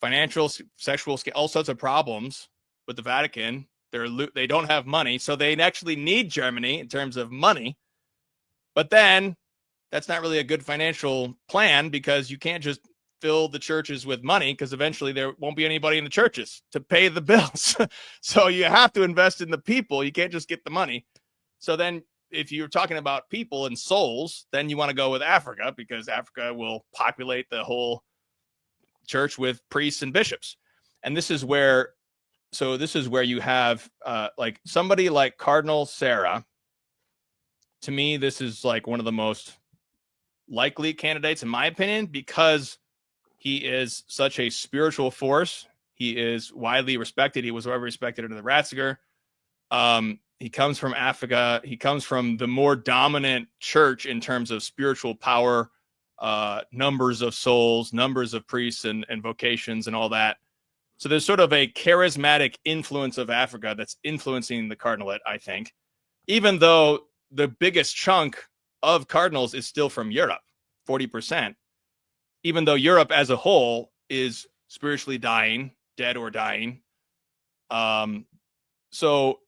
Speaker 2: financial, sexual, all sorts of problems with the Vatican. They don't have money, so they actually need Germany in terms of money. But then that's not really a good financial plan, because you can't just fill the churches with money, because eventually there won't be anybody in the churches to pay the bills. So you have to invest in the people. You can't just get the money. So then if you're talking about people and souls, then you want to go with Africa, because Africa will populate the whole church with priests and bishops. And this is where you have like somebody like Cardinal Sarah. To me, this is like one of the most likely candidates, in my opinion, because he is such a spiritual force. He is widely respected. He was widely respected under the Ratzinger. He comes from Africa. He comes from the more dominant church in terms of spiritual power, numbers of souls, numbers of priests and vocations and all that. So there's sort of a charismatic influence of Africa that's influencing the cardinalate, I think, even though the biggest chunk of cardinals is still from Europe, 40%, even though Europe as a whole is spiritually dying, dead or dying. So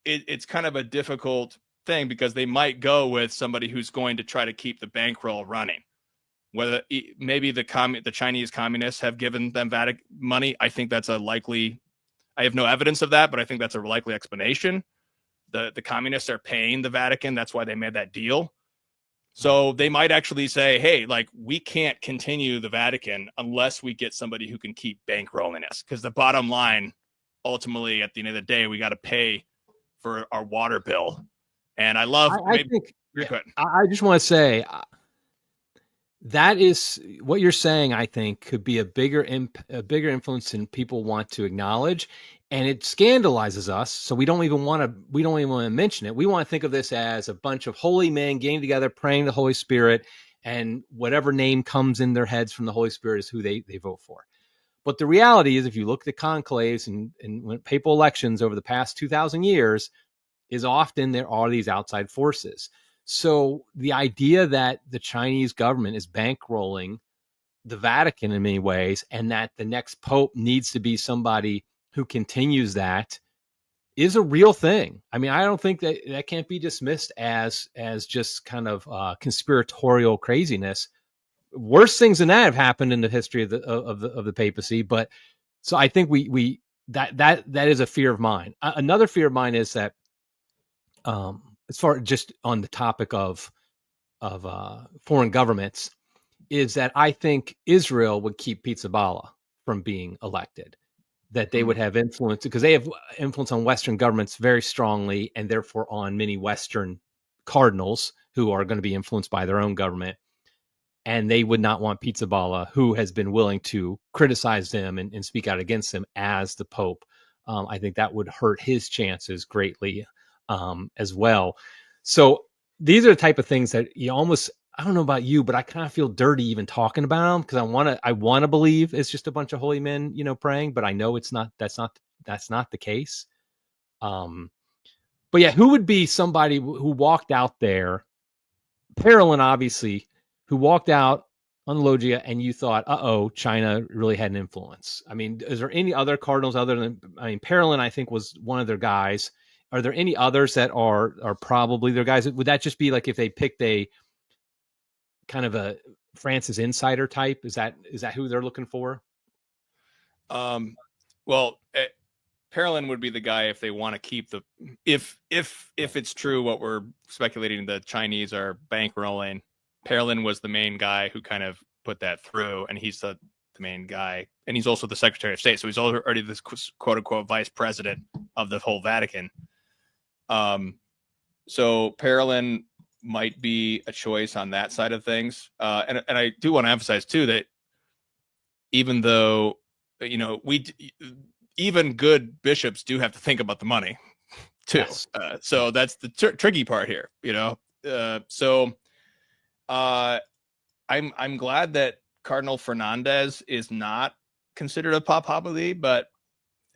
Speaker 2: it's kind of a difficult thing, because they might go with somebody who's going to try to keep the bankroll running. Whether maybe the Chinese communists have given them Vatican money, I think that's a likely. I have no evidence of that, but I think that's a likely explanation. The communists are paying the Vatican. That's why they made that deal. So they might actually say, hey, like, we can't continue the Vatican unless we get somebody who can keep bankrolling us. Because the bottom line, ultimately, at the end of the day, we got to pay for our water bill. And I love.
Speaker 1: I just want to say, that is what you're saying. I think could be a bigger influence than people want to acknowledge, and it scandalizes us. So we don't even want to mention it. We want to think of this as a bunch of holy men getting together, praying the Holy Spirit, and whatever name comes in their heads from the Holy Spirit is who they vote for. But the reality is, if you look at conclaves and papal elections over the past 2,000 years, is often there are these outside forces. So the idea that the Chinese government is bankrolling the Vatican in many ways, and that the next pope needs to be somebody who continues that, is a real thing. I mean, I don't think that can't be dismissed as just kind of conspiratorial craziness. Worse things than that have happened in the history of the papacy. But so I think we that is a fear of mine. Another fear of mine is that, as far just on the topic of foreign governments, is that I think Israel would keep Pizzaballa from being elected, that they would have influence because they have influence on Western governments very strongly, and therefore on many Western cardinals who are going to be influenced by their own government. And they would not want Pizzaballa, who has been willing to criticize them and speak out against them as the Pope. I think that would hurt his chances greatly as well. So these are the type of things that you almost, I don't know about you, but I kind of feel dirty even talking about them, because I want to believe it's just a bunch of holy men, praying, but I know it's not. That's not the case. But yeah, who would be somebody who walked out there, Parolin obviously, who walked out on the loggia and you thought, China really had an influence? I mean, is there any other cardinals other than, Parolin, I think, was one of their guys. Are there any others that are probably their guys? Would that just be like if they picked a kind of a Francis insider type? Is that who they're looking for?
Speaker 2: Well, Parolin would be the guy if they want to keep the, if it's true what we're speculating, the Chinese are bankrolling. Parolin was the main guy who kind of put that through, and he's the main guy, and he's also the Secretary of State, so he's already this quote unquote vice president of the whole Vatican. So Parolin might be a choice on that side of things, and I do want to emphasize too that even though even good bishops do have to think about the money too. Yes. So that's the tricky part here, so. I'm glad that Cardinal Fernandez is not considered a papabili, but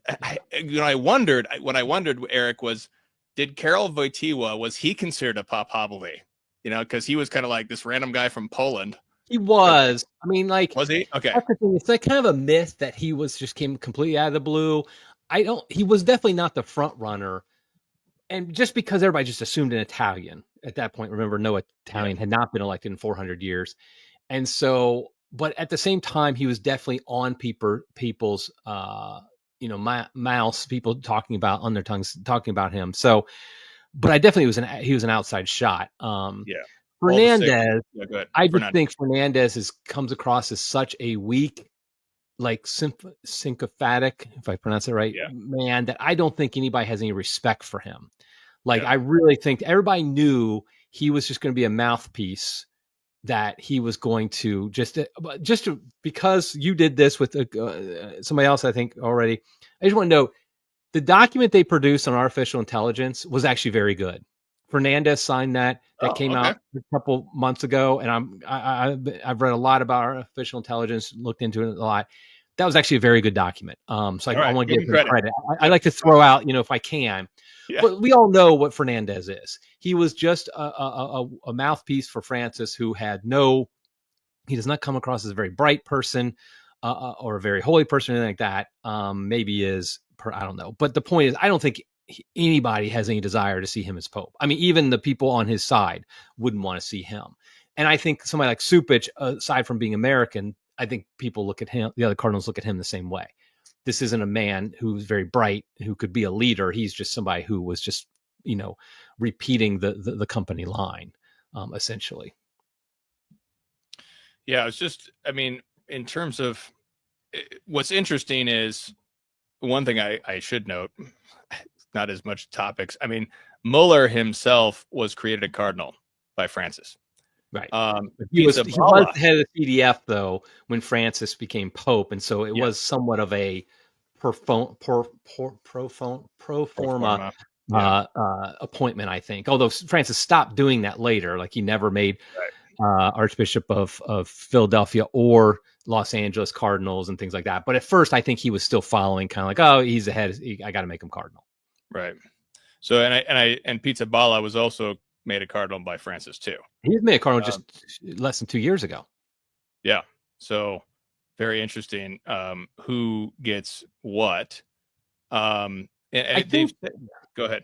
Speaker 2: I wondered, Eric, did Karol Wojtyła, was he considered a papabili? Because he was kind of like this random guy from Poland.
Speaker 1: He was.
Speaker 2: Was he? Okay.
Speaker 1: It's like kind of a myth that he came completely out of the blue. He was definitely not the front runner. And just because everybody just assumed an Italian at that point, remember, no Italian had not been elected in 400 years. And so, but at the same time, he was definitely on people's, mouths, people talking about on their tongues, talking about him. So, but I definitely he was an outside shot. Fernandez, I just think Fernandez comes across as such a weak, like sycophantic, if I pronounce it right, man, that I don't think anybody has any respect for him. Like, I really think everybody knew he was just going to be a mouthpiece, that he was going to because you did this with somebody else, I think already. I just want to know, the document they produced on artificial intelligence was actually very good. Fernandez signed that came out a couple months ago, and I've read a lot about artificial intelligence, looked into it a lot. That was actually a very good document. So I want to give him credit. I like to throw out, if I can. Yeah. But we all know what Fernandez is. He was just a mouthpiece for Francis, who he does not come across as a very bright person or a very holy person, or anything like that. Maybe is, I don't know. But the point is, I don't think anybody has any desire to see him as Pope. I mean, even the people on his side wouldn't want to see him. And I think somebody like Cupich, aside from being American, I think people look at him, the other cardinals look at him the same way. This isn't a man who's very bright, who could be a leader. He's just somebody who was just, repeating the company line, essentially.
Speaker 2: Yeah, it's just, in terms of what's interesting is, one thing I should note, not as much topics. Mueller himself was created a cardinal by Francis.
Speaker 1: Right.
Speaker 2: Pizza
Speaker 1: He was
Speaker 2: Bala.
Speaker 1: the head of the CDF though when Francis became Pope, and so it
Speaker 2: Yeah.
Speaker 1: was somewhat of a pro
Speaker 2: Pro
Speaker 1: forma
Speaker 2: forma. Yeah.
Speaker 1: appointment, I think. Although Francis stopped doing that later, like he never made Archbishop of Philadelphia or Los Angeles Cardinals and things like that. But at first, I think he was still following, kind of like, oh, he's ahead. I got to make him Cardinal.
Speaker 2: Right. So and Pizza Bala was also made a cardinal by Francis too.
Speaker 1: He was made a Cardinal just less than 2 years ago.
Speaker 2: Yeah. So very interesting. Who gets what?
Speaker 1: I think.
Speaker 2: Go ahead.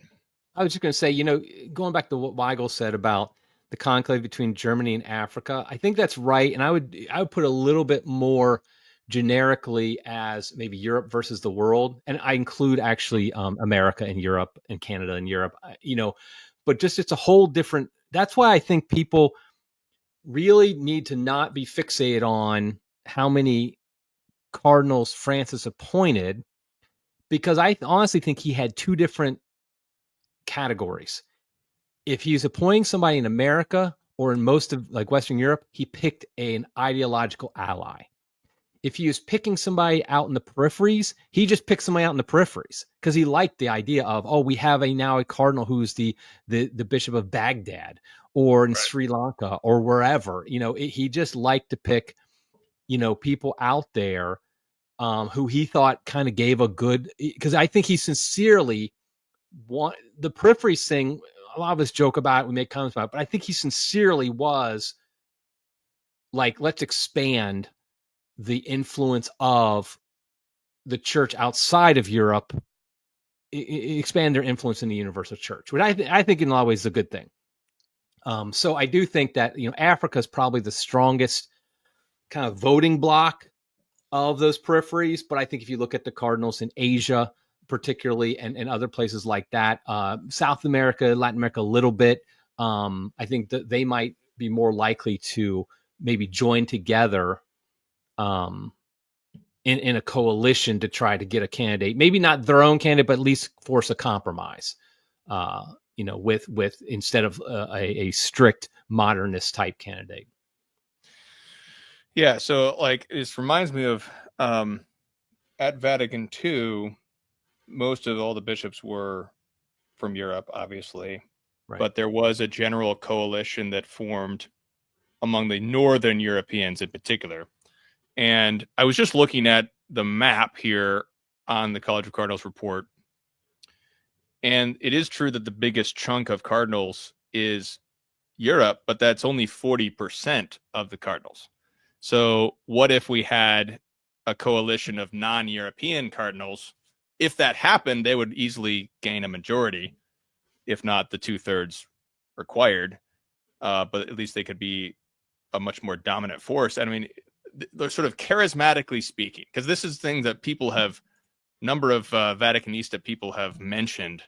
Speaker 1: I was just going to say, going back to what Weigel said about the conclave between Germany and Africa, I think that's right. And I would put a little bit more generically as maybe Europe versus the world, and I include actually America and Europe and Canada and Europe. But just it's a whole different. That's why I think people really need to not be fixated on how many cardinals Francis appointed, because I honestly think he had two different categories. If he's appointing somebody in America or in most of like Western Europe, he picked an ideological ally. If he was picking somebody out in the peripheries, he just picked somebody out in the peripheries because he liked the idea of, oh, we have now a cardinal who's the bishop of Baghdad or in Sri Lanka or wherever. He just liked to pick, people out there who he thought kind of gave a good, because I think he sincerely want the peripheries thing. A lot of us joke about it, we make comments about it, but I think he sincerely was like, let's expand the influence of the church outside of Europe, expand their influence in the universal church, which I think in a lot of ways is a good thing. So I do think that, Africa is probably the strongest kind of voting block of those peripheries. But I think if you look at the cardinals in Asia, particularly, and other places like that, South America, Latin America, a little bit, I think that they might be more likely to maybe join together in a coalition to try to get a candidate, maybe not their own candidate, but at least force a compromise, with instead of a strict modernist type candidate.
Speaker 2: Yeah. So like, this reminds me of at Vatican II, most of all the bishops were from Europe, obviously, but there was a general coalition that formed among the Northern Europeans in particular. And I was just looking at the map here on the College of Cardinals report. And it is true that the biggest chunk of cardinals is Europe, but that's only 40% of the cardinals. So what if we had a coalition of non-European cardinals? If that happened, they would easily gain a majority, if not the 2/3 required. But at least they could be a much more dominant force. I mean, they're sort of charismatically speaking, because this is things that people have, number of Vaticanista people have mentioned.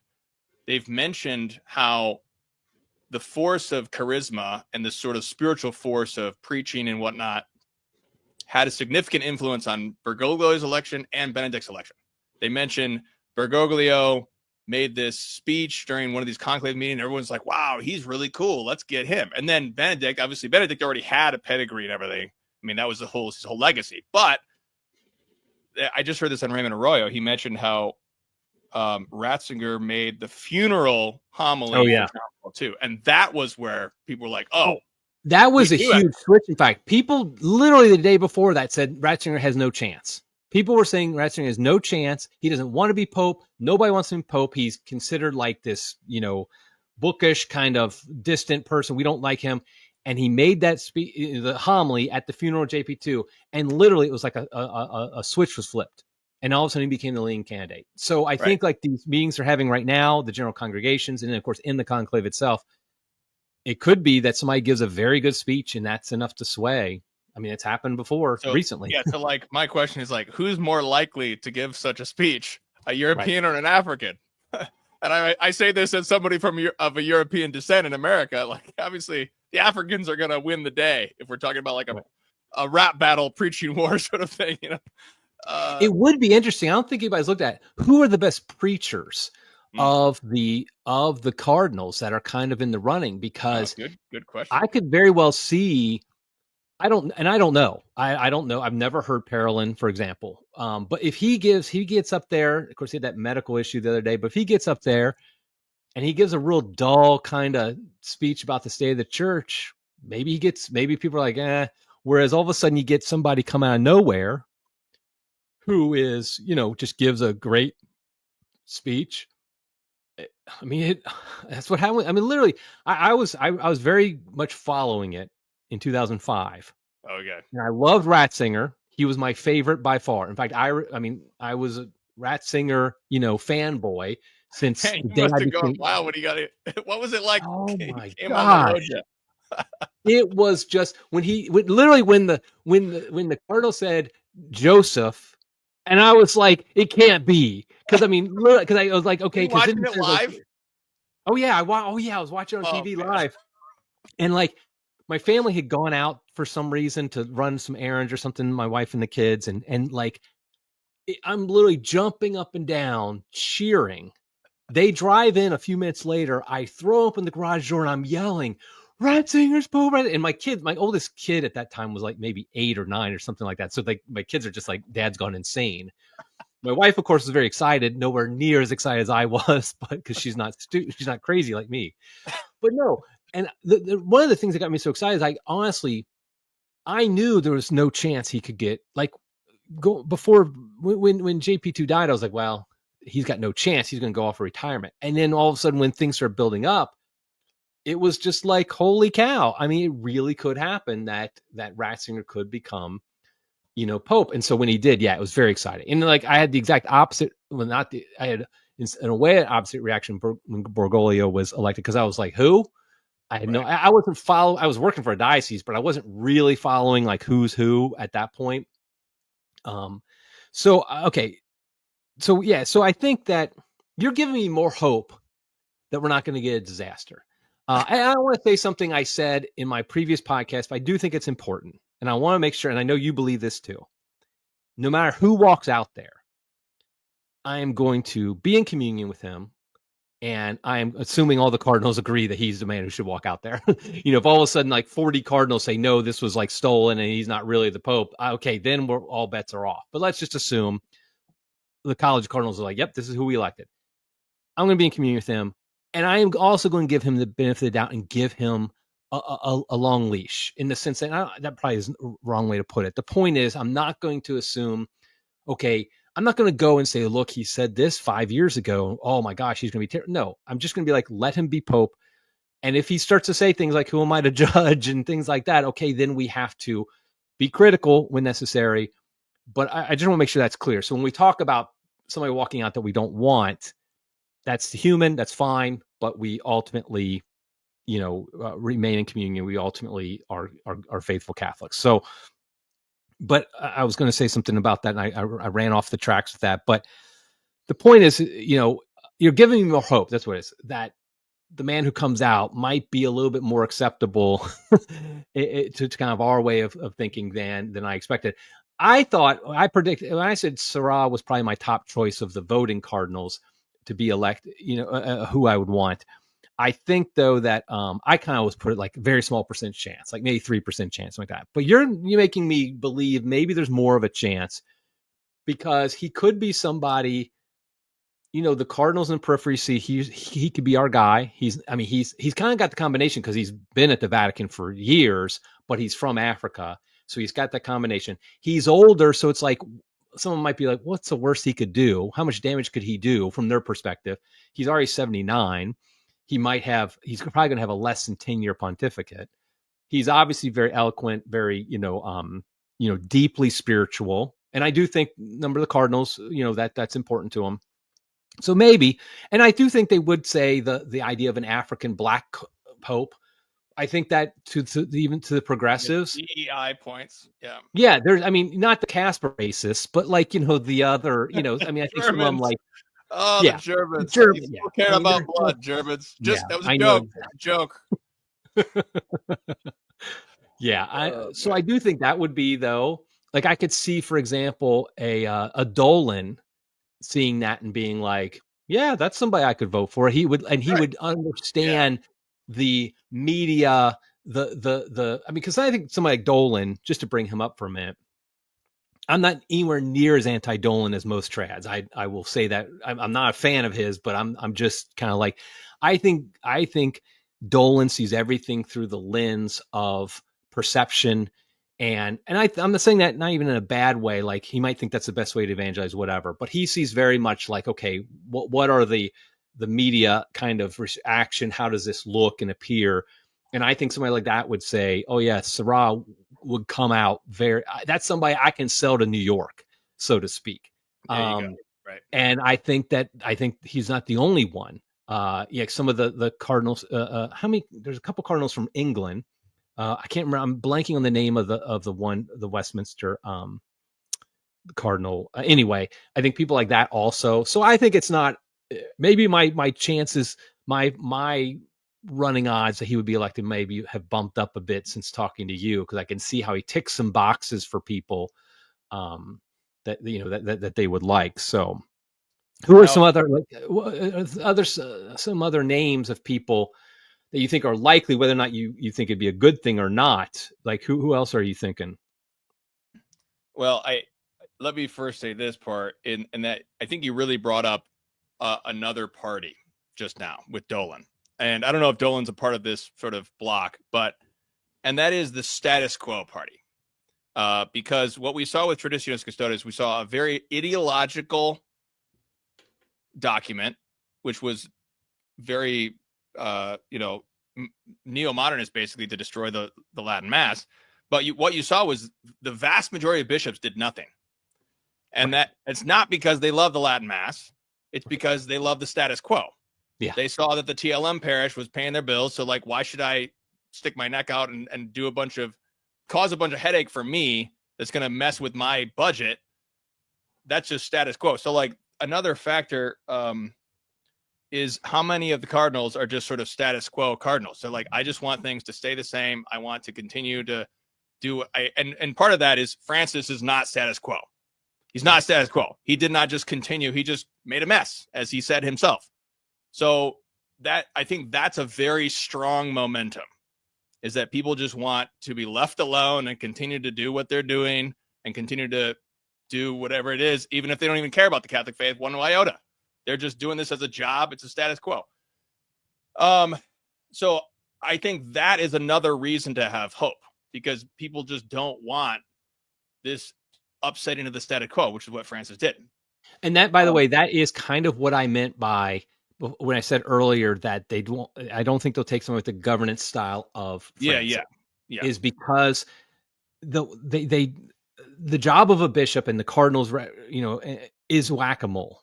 Speaker 2: They've mentioned how the force of charisma and this sort of spiritual force of preaching and whatnot had a significant influence on Bergoglio's election and Benedict's election. They mentioned Bergoglio made this speech during one of these conclave meetings. Everyone's like, wow, he's really cool. Let's get him. And then Benedict already had a pedigree and everything. I mean, that was his whole legacy. But I just heard this on Raymond Arroyo. He mentioned how Ratzinger made the funeral homily for John Paul II. And that was where people were like, oh.
Speaker 1: That was a huge switch. In fact, people literally the day before that said Ratzinger has no chance. People were saying Ratzinger has no chance. He doesn't want to be Pope. Nobody wants him Pope. He's considered like this, bookish kind of distant person. We don't like him. And he made that the homily at the funeral of JP2. And literally it was like a switch was flipped. And all of a sudden he became the leading candidate. So I think like these meetings they're having right now, the general congregations, and then of course in the conclave itself, it could be that somebody gives a very good speech and that's enough to sway. I mean, it's happened before recently.
Speaker 2: Yeah. So like my question is like, who's more likely to give such a speech, a European or an African? And I say this as somebody of a European descent in America. Like, obviously the Africans are going to win the day if we're talking about like a rap battle, preaching war sort of thing,
Speaker 1: It would be interesting. I don't think anybody's looked at who are the best preachers of the cardinals that are kind of in the running, because
Speaker 2: good question.
Speaker 1: I could very well see. I don't know. I don't know. I've never heard Parolin, for example. But if he gets up there, of course, he had that medical issue the other day, but if he gets up there and he gives a real dull kind of speech about the state of the church, maybe people are like, eh. Whereas all of a sudden you get somebody come out of nowhere who is, just gives a great speech. I mean, that's what happened. I mean, literally, I was very much following it in 2005.
Speaker 2: Okay.
Speaker 1: And I loved Ratzinger. He was my favorite by far. In fact, I was a Ratzinger, fanboy since
Speaker 2: Hey,
Speaker 1: the
Speaker 2: you
Speaker 1: day
Speaker 2: must
Speaker 1: I
Speaker 2: have gone
Speaker 1: became.
Speaker 2: wow when he got it. What was it like?
Speaker 1: Oh
Speaker 2: He
Speaker 1: my
Speaker 2: came on the
Speaker 1: gosh!
Speaker 2: loggia.
Speaker 1: It was just when when the Cardinal said Joseph, and I was like, it can't be, because I mean, because I was like, okay,
Speaker 2: Were you
Speaker 1: because
Speaker 2: watching it live?
Speaker 1: oh yeah, I was watching it on TV live, and like my family had gone out for some reason to run some errands or something, my wife and the kids, and like I'm literally jumping up and down cheering. They drive in a few minutes later. I throw open the garage door and I'm yelling, Ratzinger's Pope. And my oldest kid at that time was like maybe 8 or 9 or something like that. So my kids are just like, Dad's gone insane. My wife, of course, was very excited, nowhere near as excited as I was, but because she's not crazy like me. But no, and one of the things that got me so excited is I knew there was no chance he could get before when JP2 died. I was like, well, he's got no chance. He's going to go off for retirement. And then all of a sudden, when things started building up, it was just like, holy cow. I mean, it really could happen that Ratzinger could become, Pope. And so when he did, yeah, it was very exciting. And like, I had the exact opposite. Well, I had in a way, an opposite reaction when Bergoglio was elected, because I was like, who? I had I wasn't I was working for a diocese, but I wasn't really following like who's who at that point. Okay. So yeah, so I think that you're giving me more hope that we're not going to get a disaster. I want to say something I said in my previous podcast, but I do think it's important. And I want to make sure, and I know you believe this too. No matter who walks out there, I am going to be in communion with him. And I'm assuming all the Cardinals agree that he's the man who should walk out there. If all of a sudden like 40 Cardinals say, no, this was like stolen and he's not really the Pope, okay, then all bets are off. But let's just assume the College of Cardinals are like, yep, this is who we elected. I'm going to be in communion with him. And I am also going to give him the benefit of the doubt and give him a long leash, in the sense that that probably is the wrong way to put it. The point is, I'm not going to assume, okay, I'm not going to go and say, look, he said this 5 years ago. Oh my gosh, he's going to be terrible. No, I'm just going to be like, let him be Pope. And if he starts to say things like, who am I to judge and things like that, okay, then we have to be critical when necessary. But I just want to make sure that's clear. So when we talk about somebody walking out that we don't want, that's human, that's fine. But we ultimately, remain in communion. We ultimately are faithful Catholics. So, but I was going to say something about that, and I ran off the tracks with that. But the point is, you're giving me more hope. That's what it is. That the man who comes out might be a little bit more acceptable to kind of our way of thinking than I expected. I predicted when I said Seurat was probably my top choice of the voting Cardinals to be elected, who I would want. I think though that I kind of was put it like very small percent chance, like maybe 3% chance, something like that. But you're making me believe maybe there's more of a chance, because he could be somebody. The Cardinals in periphery see he could be our guy. He's kind of got the combination because he's been at the Vatican for years, but he's from Africa, so he's got that combination. He's older, so it's like someone might be like, what's the worst he could do? How much damage could he do from their perspective? He's already 79. He's probably going to have a less than 10-year pontificate. He's obviously very eloquent, very, deeply spiritual. And I do think number of the Cardinals, that's important to him. So maybe, and I do think they would say the idea of an African black Pope. I think that even to the progressives,
Speaker 2: DEI points. Yeah.
Speaker 1: Yeah. Not the Casper racists, but like, the other, I think some of them like,
Speaker 2: the Germans.
Speaker 1: German,
Speaker 2: you care about blood, Germans. That was a joke. Joke.
Speaker 1: Yeah. So I do think that would be, though, like I could see, for example, a Dolan seeing that and being like, Yeah, that's somebody I could vote for. He would, and he
Speaker 2: Right.
Speaker 1: would
Speaker 2: Yeah.
Speaker 1: understand the media, I mean, because I think somebody like Dolan, just to bring him up for a minute, I'm not anywhere near as anti-Dolan as most trads. I will say that I'm not a fan of his, but I'm just kind of like, I think Dolan sees everything through the lens of perception, and I'm not saying that not even in a bad way. Like he might think that's the best way to evangelize, whatever. But he sees very much like, okay, what are the media kind of reaction? How does this look and appear? And I think somebody like that would say, oh yeah, Sarah would come out very, that's somebody I can sell to New York, so to speak.
Speaker 2: There you go.
Speaker 1: Um,
Speaker 2: Right.
Speaker 1: and I think he's not the only one. Yeah, some of the Cardinals, how many, there's a couple Cardinals from England. I can't remember. I'm blanking on the name of the Westminster Cardinal. Anyway, I think people like that also. So I think it's not, maybe my chances, my running odds that he would be elected maybe have bumped up a bit since talking to you, because I can see how he ticks some boxes for people that that they would like. So who are
Speaker 2: Now,
Speaker 1: some other some other names of people that you think are likely, whether or not you think it'd be a good thing or not? Like who else are you thinking?
Speaker 2: well, I let me first say this part in that I think you really brought up another party just now with Dolan. And I don't know if Dolan's a part of this sort of block, and that is the status quo party. Because what we saw with Traditionis Custodes, we saw a very ideological document, which was very, neo-modernist, basically, to destroy the Latin Mass. But what you saw was the vast majority of bishops did nothing. And that it's not because they love the Latin Mass. It's because they love the status quo.
Speaker 1: Yeah.
Speaker 2: They saw that the TLM parish was paying their bills. So like, why should I stick my neck out and do cause a bunch of headache for me that's going to mess with my budget? That's just status quo. So like another factor is how many of the Cardinals are just sort of status quo Cardinals. So like, I just want things to stay the same. I want to continue to and part of that is Francis is not status quo. He's not status quo. He did not just continue. He just made a mess, as he said himself. So that I think that's a very strong momentum, is that people just want to be left alone and continue to do what they're doing and continue to do whatever it is, even if they don't even care about the Catholic faith one iota. They're just doing this as a job. It's a status quo. So I think that is another reason to have hope, because people just don't want this upsetting of the status quo, which is what Francis did.
Speaker 1: And that, by the way, that is kind of what I meant by when I said earlier that I don't think they'll take someone with the governance style of Francis.
Speaker 2: Yeah.
Speaker 1: Is because the job of a bishop and the Cardinals, is whack-a-mole.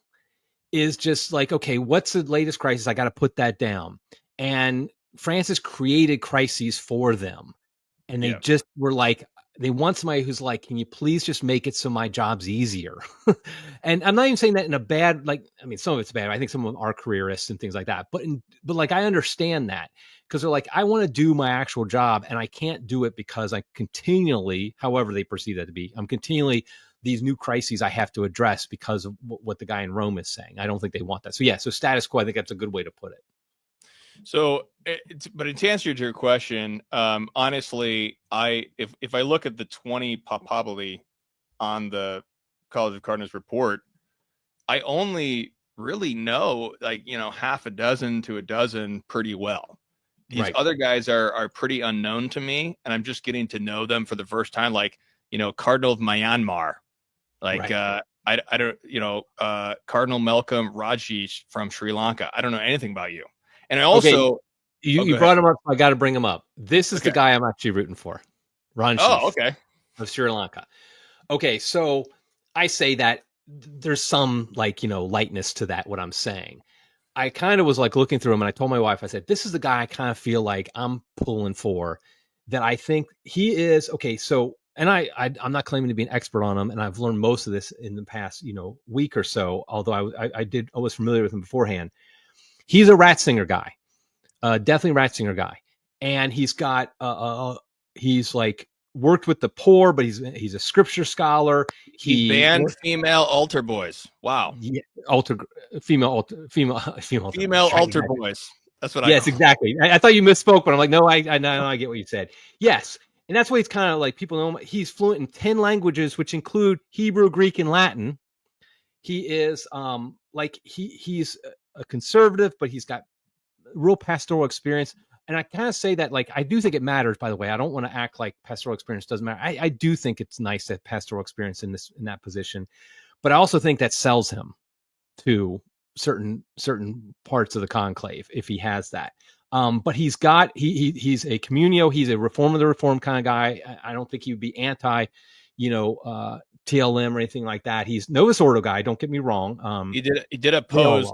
Speaker 1: Is just like, okay, what's the latest crisis? I got to put that down. And Francis created crises for them. And they just were like, they want somebody who's like, can you please just make it so my job's easier? And I'm not even saying that in a bad, like, I mean, some of it's bad. I think some of them are careerists and things like that. But like, I understand that, because they're like, I want to do my actual job, and I can't do it because I continually, however they perceive that to be, I'm continually these new crises I have to address because of what the guy in Rome is saying. I don't think they want that. So yeah, so status quo, I think that's a good way to put it.
Speaker 2: So, but to answer your question, honestly, if I look at the 20 papabili on the College of Cardinals report, I only really know half a dozen to a dozen pretty well. These other guys are pretty unknown to me, and I'm just getting to know them for the first time. Like, Cardinal of Myanmar, I don't, Cardinal Malcolm Rajesh from Sri Lanka. I don't know anything about you. And I also,
Speaker 1: you brought him up. I got to bring him up. This is the guy I'm actually rooting for, Rajesh of Sri Lanka. Okay, so I say that there's some lightness to that. What I'm saying, I kind of was like looking through him, and I told my wife, I said, this is the guy I kind of feel like I'm pulling for. That I think he is okay. So, and I'm not claiming to be an expert on him, and I've learned most of this in the past week or so. Although I was familiar with him beforehand. He's a Ratzinger guy, definitely Ratzinger guy. And he's got, he's like worked with the poor, but he's a scripture scholar.
Speaker 2: He banned female altar boys. Wow.
Speaker 1: Yeah, female
Speaker 2: altar boys. That's what I
Speaker 1: Yes,
Speaker 2: call
Speaker 1: exactly. I thought you misspoke, but I'm like, no, I get what you said. Yes. And that's why he's kind of like, people know him. He's fluent in 10 languages, which include Hebrew, Greek, and Latin. He is he's a conservative, but he's got real pastoral experience. And I kind of say that, like, I do think it matters, by the way. I don't want to act like pastoral experience doesn't matter. I do think it's nice to have pastoral experience in that position. But I also think that sells him to certain parts of the conclave if he has that. But he's a communio. He's a reform of the reform kind of guy. I don't think he would be anti, TLM or anything like that. He's Novus Ordo guy. Don't get me wrong.
Speaker 2: He did oppose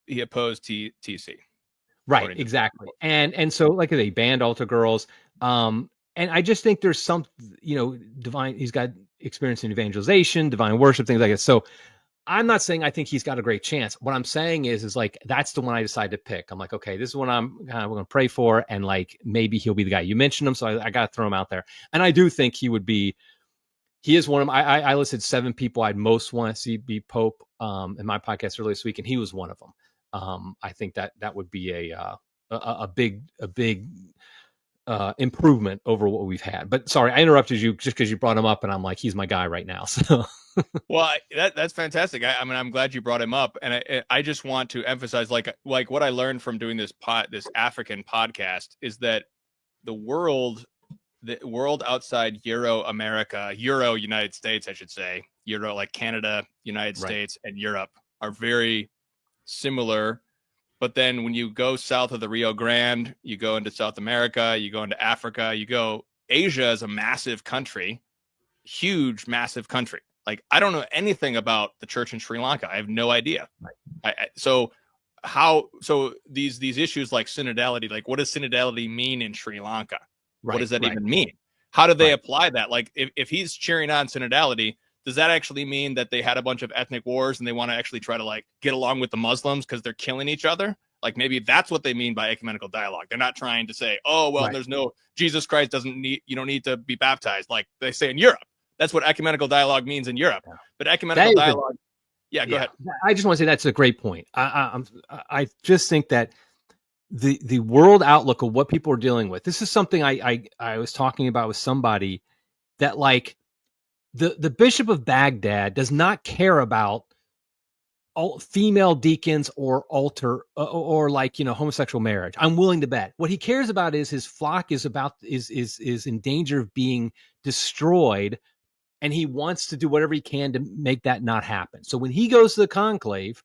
Speaker 2: he opposed TC.
Speaker 1: Right, exactly. And so, like, they banned altar girls. And I just think there's some, divine. He's got experience in evangelization, divine worship, things like that. So I'm not saying I think he's got a great chance. What I'm saying is like, that's the one I decided to pick. I'm like, okay, this is what I'm kind of going to pray for. And like, maybe he'll be the guy. You mentioned him, so I got to throw him out there. And I do think he is one of them. I listed 7 people I'd most want to see be Pope in my podcast earlier this week, and he was one of them. I think that would be a big improvement over what we've had. But sorry, I interrupted you just because you brought him up, and I'm like, he's my guy right now. So,
Speaker 2: well, that's fantastic. I mean, I'm glad you brought him up, and I just want to emphasize, like what I learned from doing this African podcast is that the world outside Euro United States, I should say, Euro, like Canada, United States, and Europe, are very similar. But then when you go south of the Rio Grande, you go into South America, you go into Africa, Asia is a massive country, huge, massive country. Like, I don't know anything about the church in Sri Lanka. I have no idea. So these issues like synodality, like, what does synodality mean in Sri Lanka? What does that even mean? How do they apply that? Like, if he's cheering on synodality, does that actually mean that they had a bunch of ethnic wars and they want to actually try to, like, get along with the Muslims because they're killing each other? Like, maybe that's what they mean by ecumenical dialogue. They're not trying to say, oh, well, there's no Jesus Christ you don't need to be baptized, like they say in Europe. That's what ecumenical dialogue means in Europe. But ecumenical dialogue, go ahead.
Speaker 1: I just want to say that's a great point. I just think that the world outlook of what people are dealing with. This is something I was talking about with somebody, that, like, the Bishop of Baghdad does not care about all female deacons or altar or like, homosexual marriage. I'm willing to bet what he cares about is his flock is in danger of being destroyed, and he wants to do whatever he can to make that not happen. So when he goes to the conclave,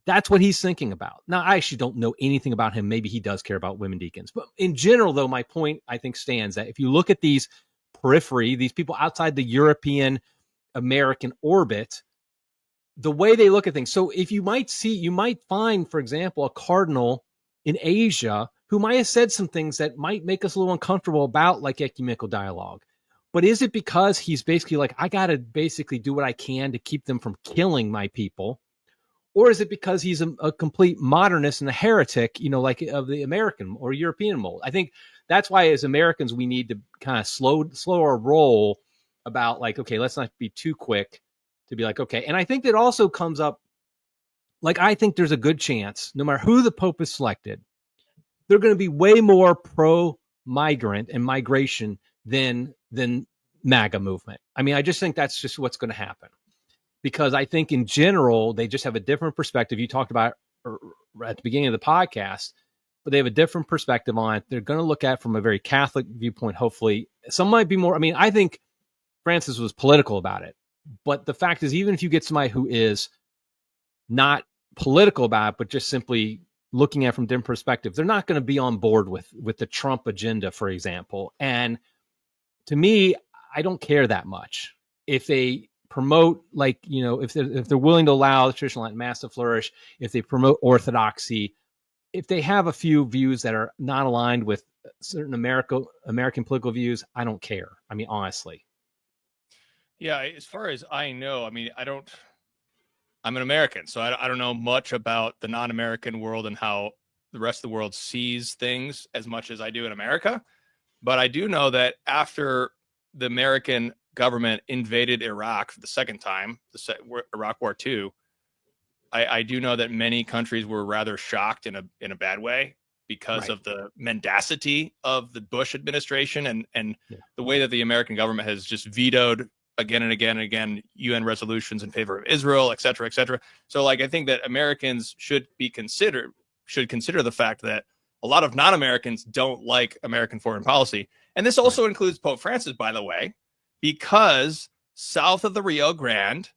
Speaker 1: that's what he's thinking about. Now, I actually don't know anything about him. Maybe he does care about women deacons. But in general, though, my point, I think, stands that if you look at these these people outside the European American orbit, the way they look at things. So if you might find, for example, a cardinal in Asia who might have said some things that might make us a little uncomfortable about, like, ecumenical dialogue. But is it because he's basically like, I got to basically do what I can to keep them from killing my people? Or is it because he's a complete modernist and a heretic, like of the American or European mold? I think that's why, as Americans, we need to kind of slow our roll about, like, okay, let's not be too quick to be like, okay. And I think that also comes up, like, I think there's a good chance, no matter who the Pope is selected, they're going to be way more pro-migrant and migration than MAGA movement. I mean, I just think that's just what's going to happen. Because I think in general, they just have a different perspective. You talked about at the beginning of the podcast, but they have a different perspective on it. They're going to look at it from a very Catholic viewpoint, hopefully. Some might be more. I mean, I think Francis was political about it. But the fact is, even if you get somebody who is not political about it, but just simply looking at it from different perspectives, they're not going to be on board with the Trump agenda, for example. And to me, I don't care that much. If they promote, like, if they're willing to allow the traditional Latin Mass to flourish, if they promote orthodoxy, if they have a few views that are not aligned with certain American political views, I don't care. I mean, honestly.
Speaker 2: Yeah, as far as I know, I mean, I'm an American, so I don't know much about the non-American world and how the rest of the world sees things as much as I do in America. But I do know that after the American government invaded Iraq for the second time, Iraq War II, I do know that many countries were rather shocked in a bad way because of the mendacity of the Bush administration and the way that the American government has just vetoed again and again and again UN resolutions in favor of Israel, et cetera, et cetera. So like I think that Americans should consider the fact that a lot of non-Americans don't like American foreign policy. And this also includes Pope Francis, by the way, because south of the Rio Grande,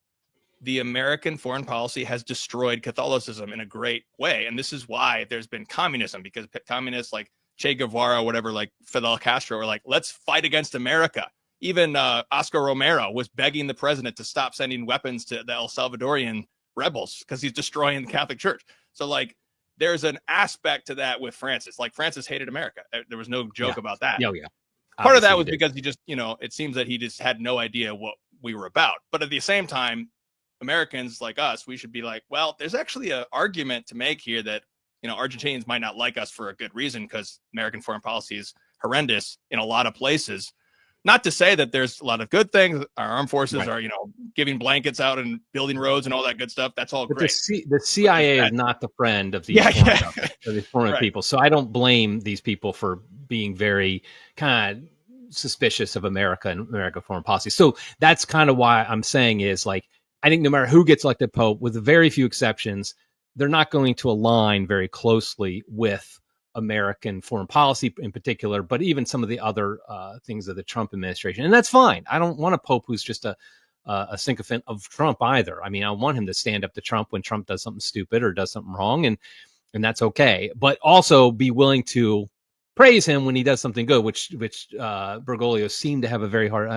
Speaker 2: the American foreign policy has destroyed Catholicism in a great way. And this is why there's been communism, because communists like Che Guevara, whatever, like Fidel Castro, are like, let's fight against America. Even Oscar Romero was begging the president to stop sending weapons to the El Salvadorian rebels because he's destroying the Catholic Church. So like there's an aspect to that with Francis. Like Francis hated America. There was no joke about that.
Speaker 1: Oh, yeah.
Speaker 2: Part of that was because he just, it seems that he just had no idea what we were about. But at the same time, Americans like us, we should be like, well, there's actually an argument to make here that, Argentinians might not like us for a good reason because American foreign policy is horrendous in a lot of places. Not to say that there's a lot of good things. Our armed forces are, giving blankets out and building roads and all that good stuff. That's all great.
Speaker 1: The CIA is not the friend of these foreign people. So I don't blame these people for being very kind of suspicious of America and American foreign policy. So that's kind of why I'm saying is like, I think no matter who gets elected Pope, with very few exceptions, they're not going to align very closely with American foreign policy in particular, but even some of the other things of the Trump administration. And that's fine. I don't want a Pope who's just a sycophant of Trump either. I mean, I want him to stand up to Trump when Trump does something stupid or does something wrong, and that's okay. But also be willing to praise him when he does something good, which Bergoglio seemed to have a very hard,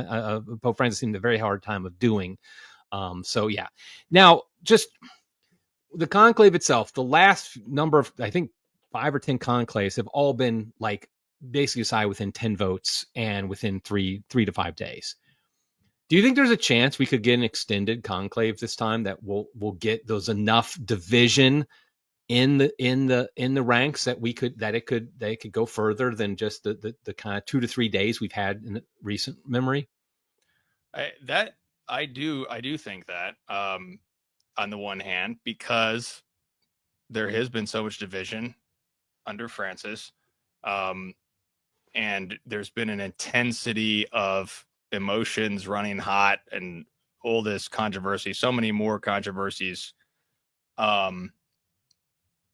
Speaker 1: Pope Francis seemed a very hard time of doing. So yeah. Now, just the conclave itself, the last number of, I think, 5 or 10 conclaves have all been like basically decided within 10 votes and within 3 to 5 days. Do you think there's a chance we could get an extended conclave this time that we'll get those enough division in the ranks that it could go further than just the kind of 2 to 3 days we've had in recent memory?
Speaker 2: I do think that on the one hand, because there has been so much division under Francis, and there's been an intensity of emotions running hot and all this controversy, so many more controversies.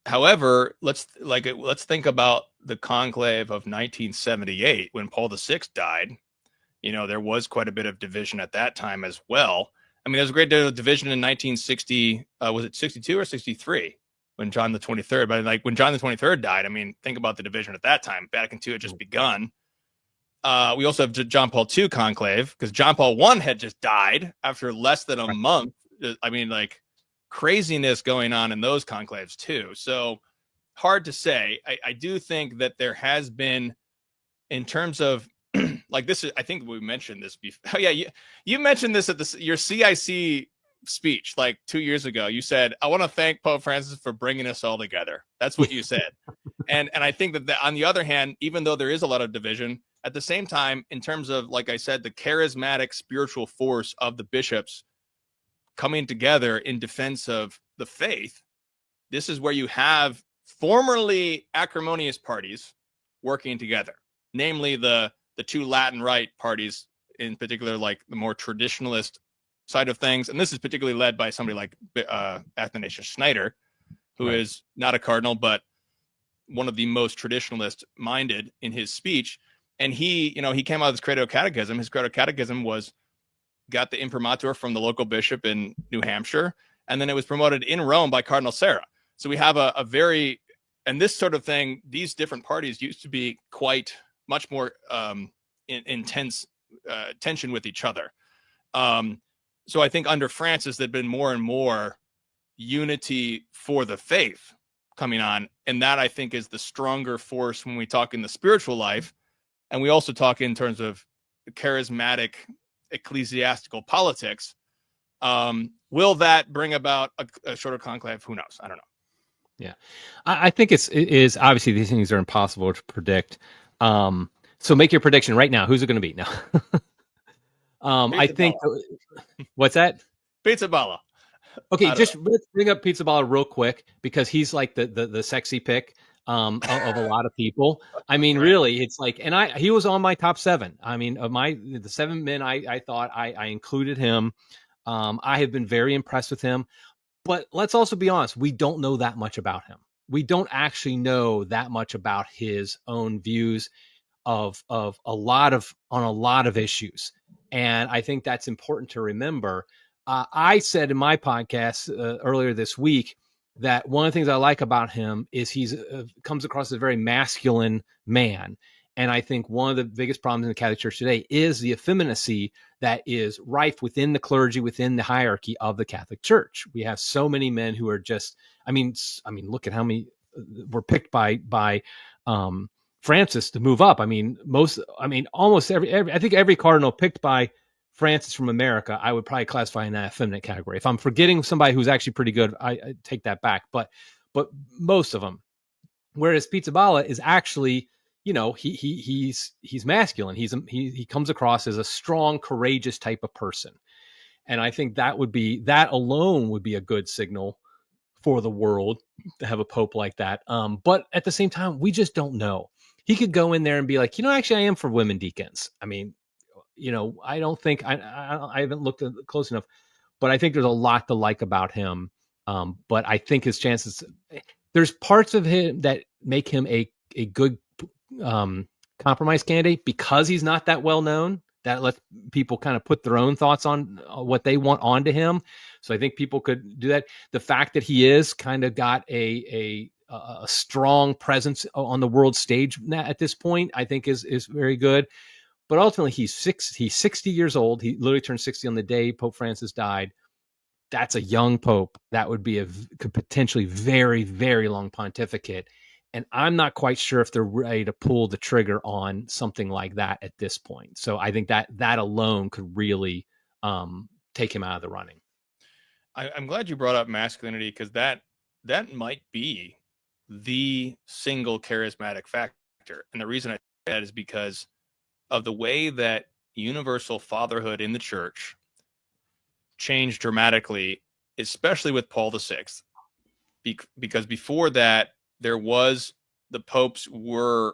Speaker 2: However, let's think about the conclave of 1978 when Paul VI died. There was quite a bit of division at that time as well. I mean, there was a great deal of division in 1960. Was it 62 or 63 when John the 23rd? But like when John the 23rd died, I mean, think about the division at that time. Vatican II had just begun. We also have John Paul II conclave because John Paul I had just died after less than a month. I mean, like craziness going on in those conclaves too. So hard to say. I do think that there has been, in terms of like this is, I think we mentioned this before. Oh yeah, you mentioned this at your CIC speech like 2 years ago. You said, "I want to thank Pope Francis for bringing us all together." That's what you said. and I think that on the other hand, even though there is a lot of division, at the same time, in terms of, like I said, the charismatic spiritual force of the bishops coming together in defense of the faith, this is where you have formerly acrimonious parties working together, namely the two Latin Rite parties, in particular, like the more traditionalist side of things. And this is particularly led by somebody like Athanasius Schneider, who is not a cardinal, but one of the most traditionalist minded in his speech. And he came out with his Credo Catechism. His Credo Catechism got the imprimatur from the local bishop in New Hampshire. And then it was promoted in Rome by Cardinal Sarah. So we have a very, and this sort of thing, these different parties used to be quite much more intense tension with each other. So I think under Francis, there'd been more and more unity for the faith coming on. And that, I think, is the stronger force when we talk in the spiritual life. And we also talk in terms of charismatic ecclesiastical politics. Will that bring about a shorter conclave? Who knows? I don't know. Yeah,
Speaker 1: I think it is obviously these things are impossible to predict. So So make your prediction right now. Who's it going to be? No. I think. What's that?
Speaker 2: Pizza Bala.
Speaker 1: Okay, just let's bring up Pizza Bala real quick because he's like the sexy pick of a lot of people. I mean, really, it's like, and he was on my top 7. I mean, of the 7 men, I thought I included him. I have been very impressed with him, but let's also be honest, we don't know that much about him. We don't actually know that much about his own views of a lot of issues, and I think that's important to remember. I said in my podcast earlier this week that one of the things I like about him is he's comes across as a very masculine man. And I think one of the biggest problems in the Catholic Church today is the effeminacy that is rife within the clergy, within the hierarchy of the Catholic Church. We have so many men who are just, I mean, look at how many were picked by Francis to move up. I mean, almost every cardinal picked by Francis from America, I would probably classify in that effeminate category. If I'm forgetting somebody who's actually pretty good, I take that back. But most of them. Whereas Pizza Bala is actually, he's masculine. He comes across as a strong, courageous type of person, and I think that alone would be a good signal for the world to have a pope like that. But at the same time, we just don't know. He could go in there and be like, actually, I am for women deacons. I mean, I don't think I haven't looked close enough, but I think there's a lot to like about him. But I think his chances, there's parts of him that make him a good compromise candidate because he's not that well known. That lets people kind of put their own thoughts on what they want onto him. So I think people could do that. The fact that he is kind of got a strong presence on the world stage at this point, I think is very good. But ultimately, he's 60 years old. He literally turned 60 on the day Pope Francis died. That's a young pope. That would be could potentially very, very long pontificate. And I'm not quite sure if they're ready to pull the trigger on something like that at this point. So I think that alone could really take him out of the running.
Speaker 2: I'm glad you brought up masculinity, because that might be the single charismatic factor. And the reason I say that is because of the way that universal fatherhood in the church changed dramatically, especially with Paul VI. Because before that, there was, the popes were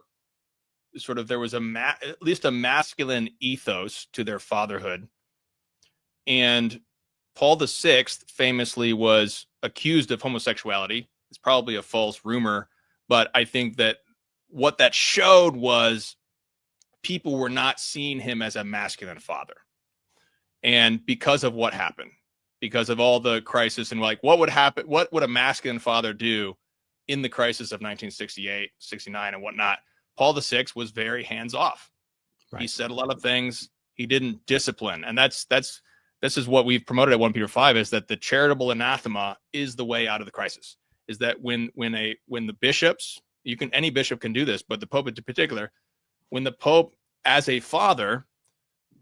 Speaker 2: sort of, there was at least a masculine ethos to their fatherhood. And Paul VI famously was accused of homosexuality. It's probably a false rumor, but I think that what that showed was people were not seeing him as a masculine father. And because of what happened, because of all the crisis and like what would happen, what would a masculine father do in the crisis of 1968, 69 and whatnot, Paul VI was very hands off. Right. He said a lot of things. He didn't discipline. And this is what we've promoted at OnePeterFive, is that the charitable anathema is the way out of the crisis. Is that when the bishops, any bishop can do this, but the Pope in particular, when the Pope as a father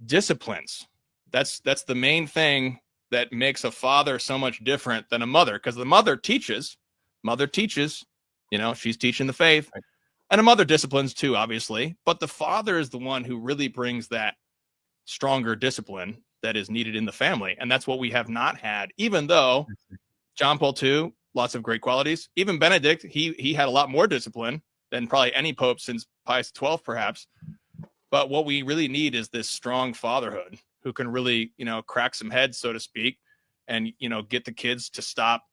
Speaker 2: disciplines, that's the main thing that makes a father so much different than a mother, because the mother teaches, she's teaching the faith, right. And a mother disciplines too, obviously, but the father is the one who really brings that stronger discipline that is needed in the family. And that's what we have not had, even though John Paul II, lots of great qualities. Even Benedict, he had a lot more discipline than probably any pope since Pius XII, perhaps. But what we really need is this strong fatherhood who can really, crack some heads, so to speak, and, get the kids to stop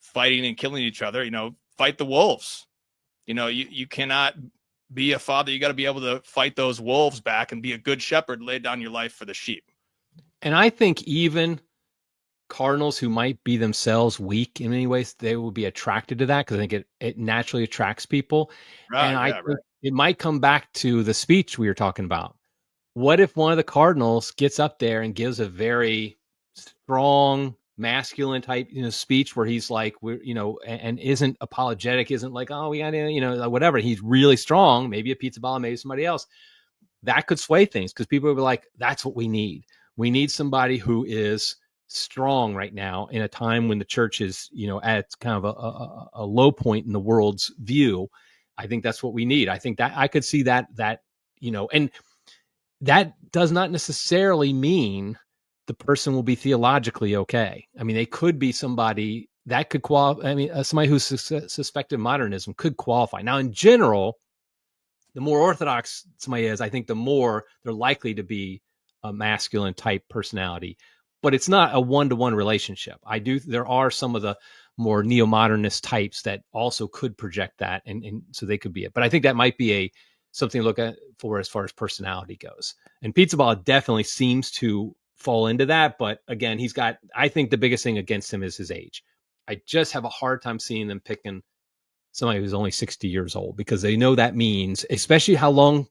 Speaker 2: fighting and killing each other, fight the wolves. You cannot be a father. You got to be able to fight those wolves back and be a good shepherd, lay down your life for the sheep.
Speaker 1: And I think even cardinals who might be themselves weak in many ways, they will be attracted to that, because I think it naturally attracts people. Right, and I think it might come back to the speech we were talking about. What if one of the cardinals gets up there and gives a very strong, masculine type, speech where he's like, and isn't apologetic, isn't like, oh, we got to, whatever. He's really strong, maybe a Pizza Bala, maybe somebody else. That could sway things, because people will be like, that's what we need. We need somebody who is strong right now in a time when the church is, at kind of a low point in the world's view. I think that's what we need. I think that I could see that and that does not necessarily mean the person will be theologically okay. I mean, they could be somebody that could qualify. I mean, somebody who's suspected modernism could qualify. Now, in general, the more orthodox somebody is, I think the more they're likely to be a masculine type personality. But it's not a one-to-one relationship. There are some of the more neo-modernist types that also could project that, and so they could be it. But I think that might be something to look at for as far as personality goes. And Pizza Ball definitely seems to fall into that. But again, I think the biggest thing against him is his age. I just have a hard time seeing them picking somebody who's only 60 years old, because they know that means, especially how long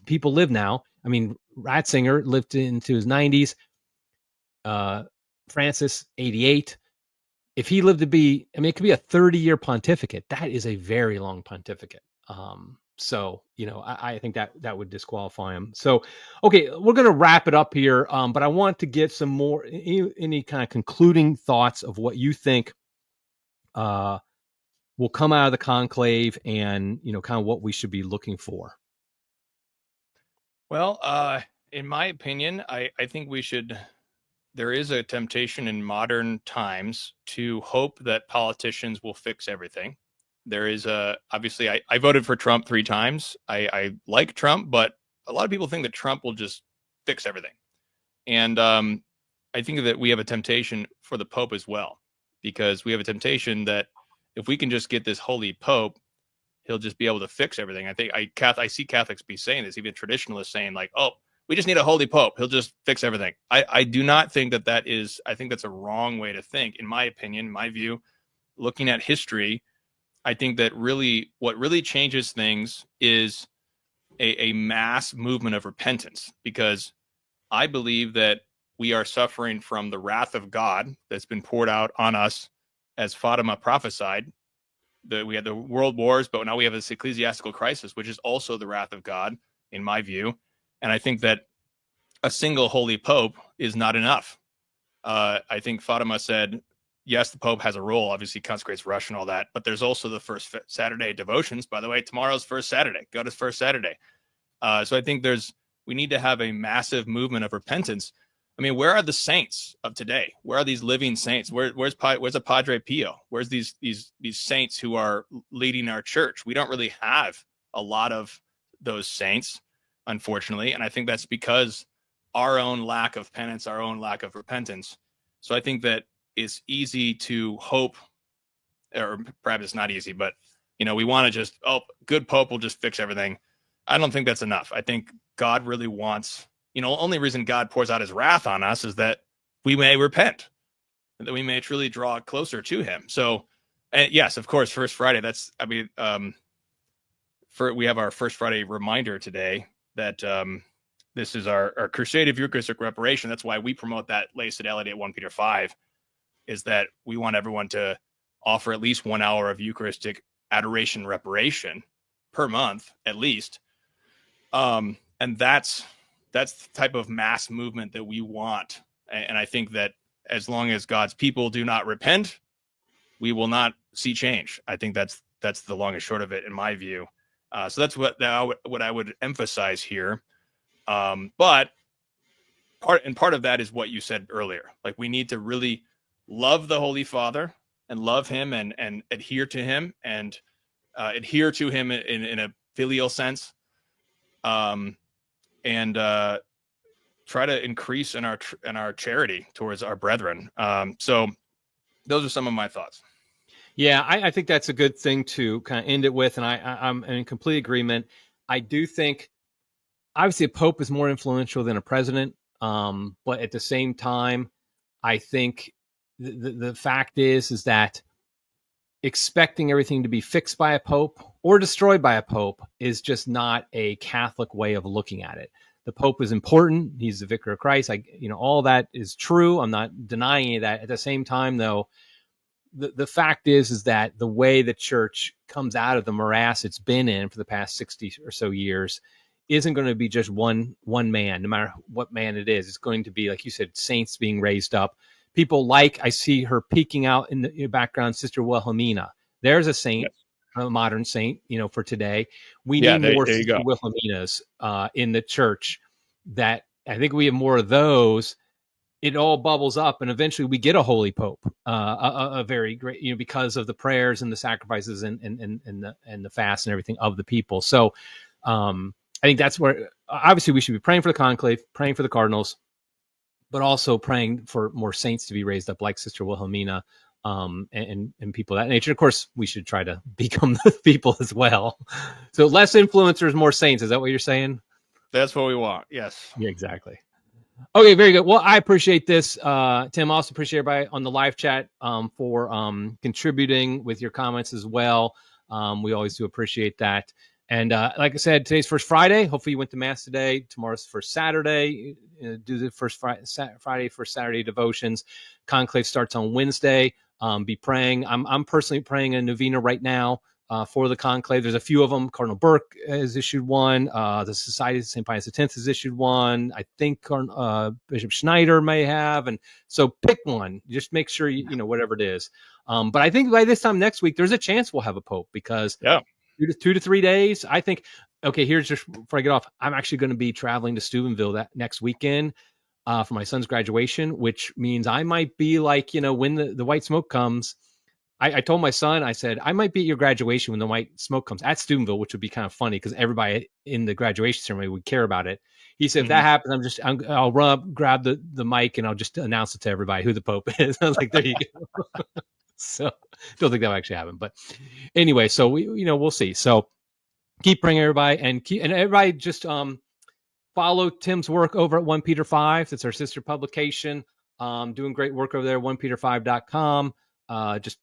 Speaker 1: people live now. I mean, Ratzinger lived into his 90s. Francis, 88. If he lived to be, I mean, it could be a 30-year pontificate. That is a very long pontificate. So, I think that would disqualify him. So, okay, we're going to wrap it up here. But I want to get some more, any kind of concluding thoughts of what you think will come out of the conclave, and, kind of what we should be looking for.
Speaker 2: Well, in my opinion, I think there is a temptation in modern times to hope that politicians will fix everything. There is obviously, I voted for Trump 3 times. I like Trump, but a lot of people think that Trump will just fix everything. And I think that we have a temptation for the Pope as well, because we have a temptation that if we can just get this holy Pope, he'll just be able to fix everything. I think I see Catholics be saying this, even traditionalists saying like, oh, we just need a holy Pope, he'll just fix everything. I do not think that is, I think that's a wrong way to think. In my opinion, my view, looking at history, I think that what really changes things is a mass movement of repentance, because I believe that we are suffering from the wrath of God that's been poured out on us, as Fatima prophesied. We had the world wars, but now we have this ecclesiastical crisis, which is also the wrath of God, in my view. And I think that a single holy Pope is not enough. I think Fatima said, yes, the Pope has a role, obviously consecrates Rush and all that, but there's also the first Saturday devotions. By the way, tomorrow's first Saturday. God is first Saturday. So I think we need to have a massive movement of repentance. I mean, where are the saints of today? Where are these living saints? Where's a Padre Pio? Where's these saints who are leading our church? We don't really have a lot of those saints, unfortunately. And I think that's because our own lack of penance, our own lack of repentance. So I think that it's easy to hope, or perhaps it's not easy, but, we want to just, good Pope will just fix everything. I don't think that's enough. I think God really wants, only reason God pours out his wrath on us is that we may repent, and that we may truly draw closer to him. So, and yes, of course, First Friday, we have our First Friday reminder today that this is our crusade of Eucharistic reparation. That's why we promote that lay fidelity at OnePeterFive, is that we want everyone to offer at least 1 hour of Eucharistic adoration reparation per month, at least. And that's the type of mass movement that we want. And I think that as long as God's people do not repent, we will not see change. I think that's the long and short of it, in my view. So that's what I would emphasize here. But part of that is what you said earlier. Like, we need to really love the Holy Father and love him and adhere to him and adhere to him in a filial sense. And try to increase in our charity towards our brethren. So those are some of my thoughts.
Speaker 1: Yeah, I think that's a good thing to kind of end it with, and I'm in complete agreement. I do think, obviously, a pope is more influential than a president, but at the same time, I think the fact is that expecting everything to be fixed by a pope or destroyed by a pope is just not a Catholic way of looking at it. The Pope is important. He's the vicar of Christ. All that is true. I'm not denying any of that. At the same time, though, the fact is that the way the church comes out of the morass it's been in for the past 60 or so years isn't going to be just one man, no matter what man it is. It's going to be, like you said, saints being raised up. People I see her peeking out in the background, Sister Wilhelmina. There's a saint.
Speaker 2: Yes.
Speaker 1: a modern saint, for today. We
Speaker 2: Yeah,
Speaker 1: need more
Speaker 2: there you
Speaker 1: Sister
Speaker 2: go.
Speaker 1: Wilhelminas in the church. That I think we have more of those. It all bubbles up, and eventually we get a holy pope, a very great, because of the prayers and the sacrifices and the fast and everything of the people. So, I think that's where obviously we should be praying for the conclave, praying for the cardinals, but also praying for more saints to be raised up, like Sister Wilhelmina, and people of that nature. Of course, we should try to become those people as well. So less influencers, more saints. Is that what you're saying?
Speaker 2: That's what we want. Yes.
Speaker 1: Yeah, exactly. Okay, very good. Well, I appreciate this, Tim. Also appreciate everybody on the live chat for contributing with your comments as well. We always do appreciate that. And like I said, today's First Friday. Hopefully you went to Mass today. Tomorrow's First Saturday. Do the First Friday, First Saturday devotions. Conclave starts on Wednesday. Be praying. I'm personally praying a novena right now for the conclave. There's a few of them. Cardinal Burke has issued one. The Society of St. Pius X has issued one. I think Bishop Schneider may have. And so pick one. Just make sure you know whatever it is. But I think by this time next week, there's a chance we'll have a pope because 2 to 3 days. I think. Okay, here's just before I get off. I'm actually going to be traveling to Steubenville that next weekend for my son's graduation, which means I might be like, when the white smoke comes. I told my son, I said, I might be at your graduation when the white smoke comes at Steubenville, which would be kind of funny because everybody in the graduation ceremony would care about it. He said, if that happens, I'll run up, grab the mic, and I'll just announce it to everybody who the Pope is. I was like, there you go. So don't think that'll actually happen. But anyway, so we'll see. So keep praying everybody and everybody just follow Tim's work over at OnePeterFive. That's our sister publication. Doing great work over there, OnePeterFive.com. Just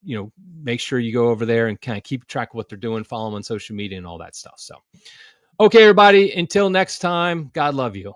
Speaker 1: make sure you go over there and kind of keep track of what they're doing, follow them on social media and all that stuff. So okay, everybody, until next time, God love you.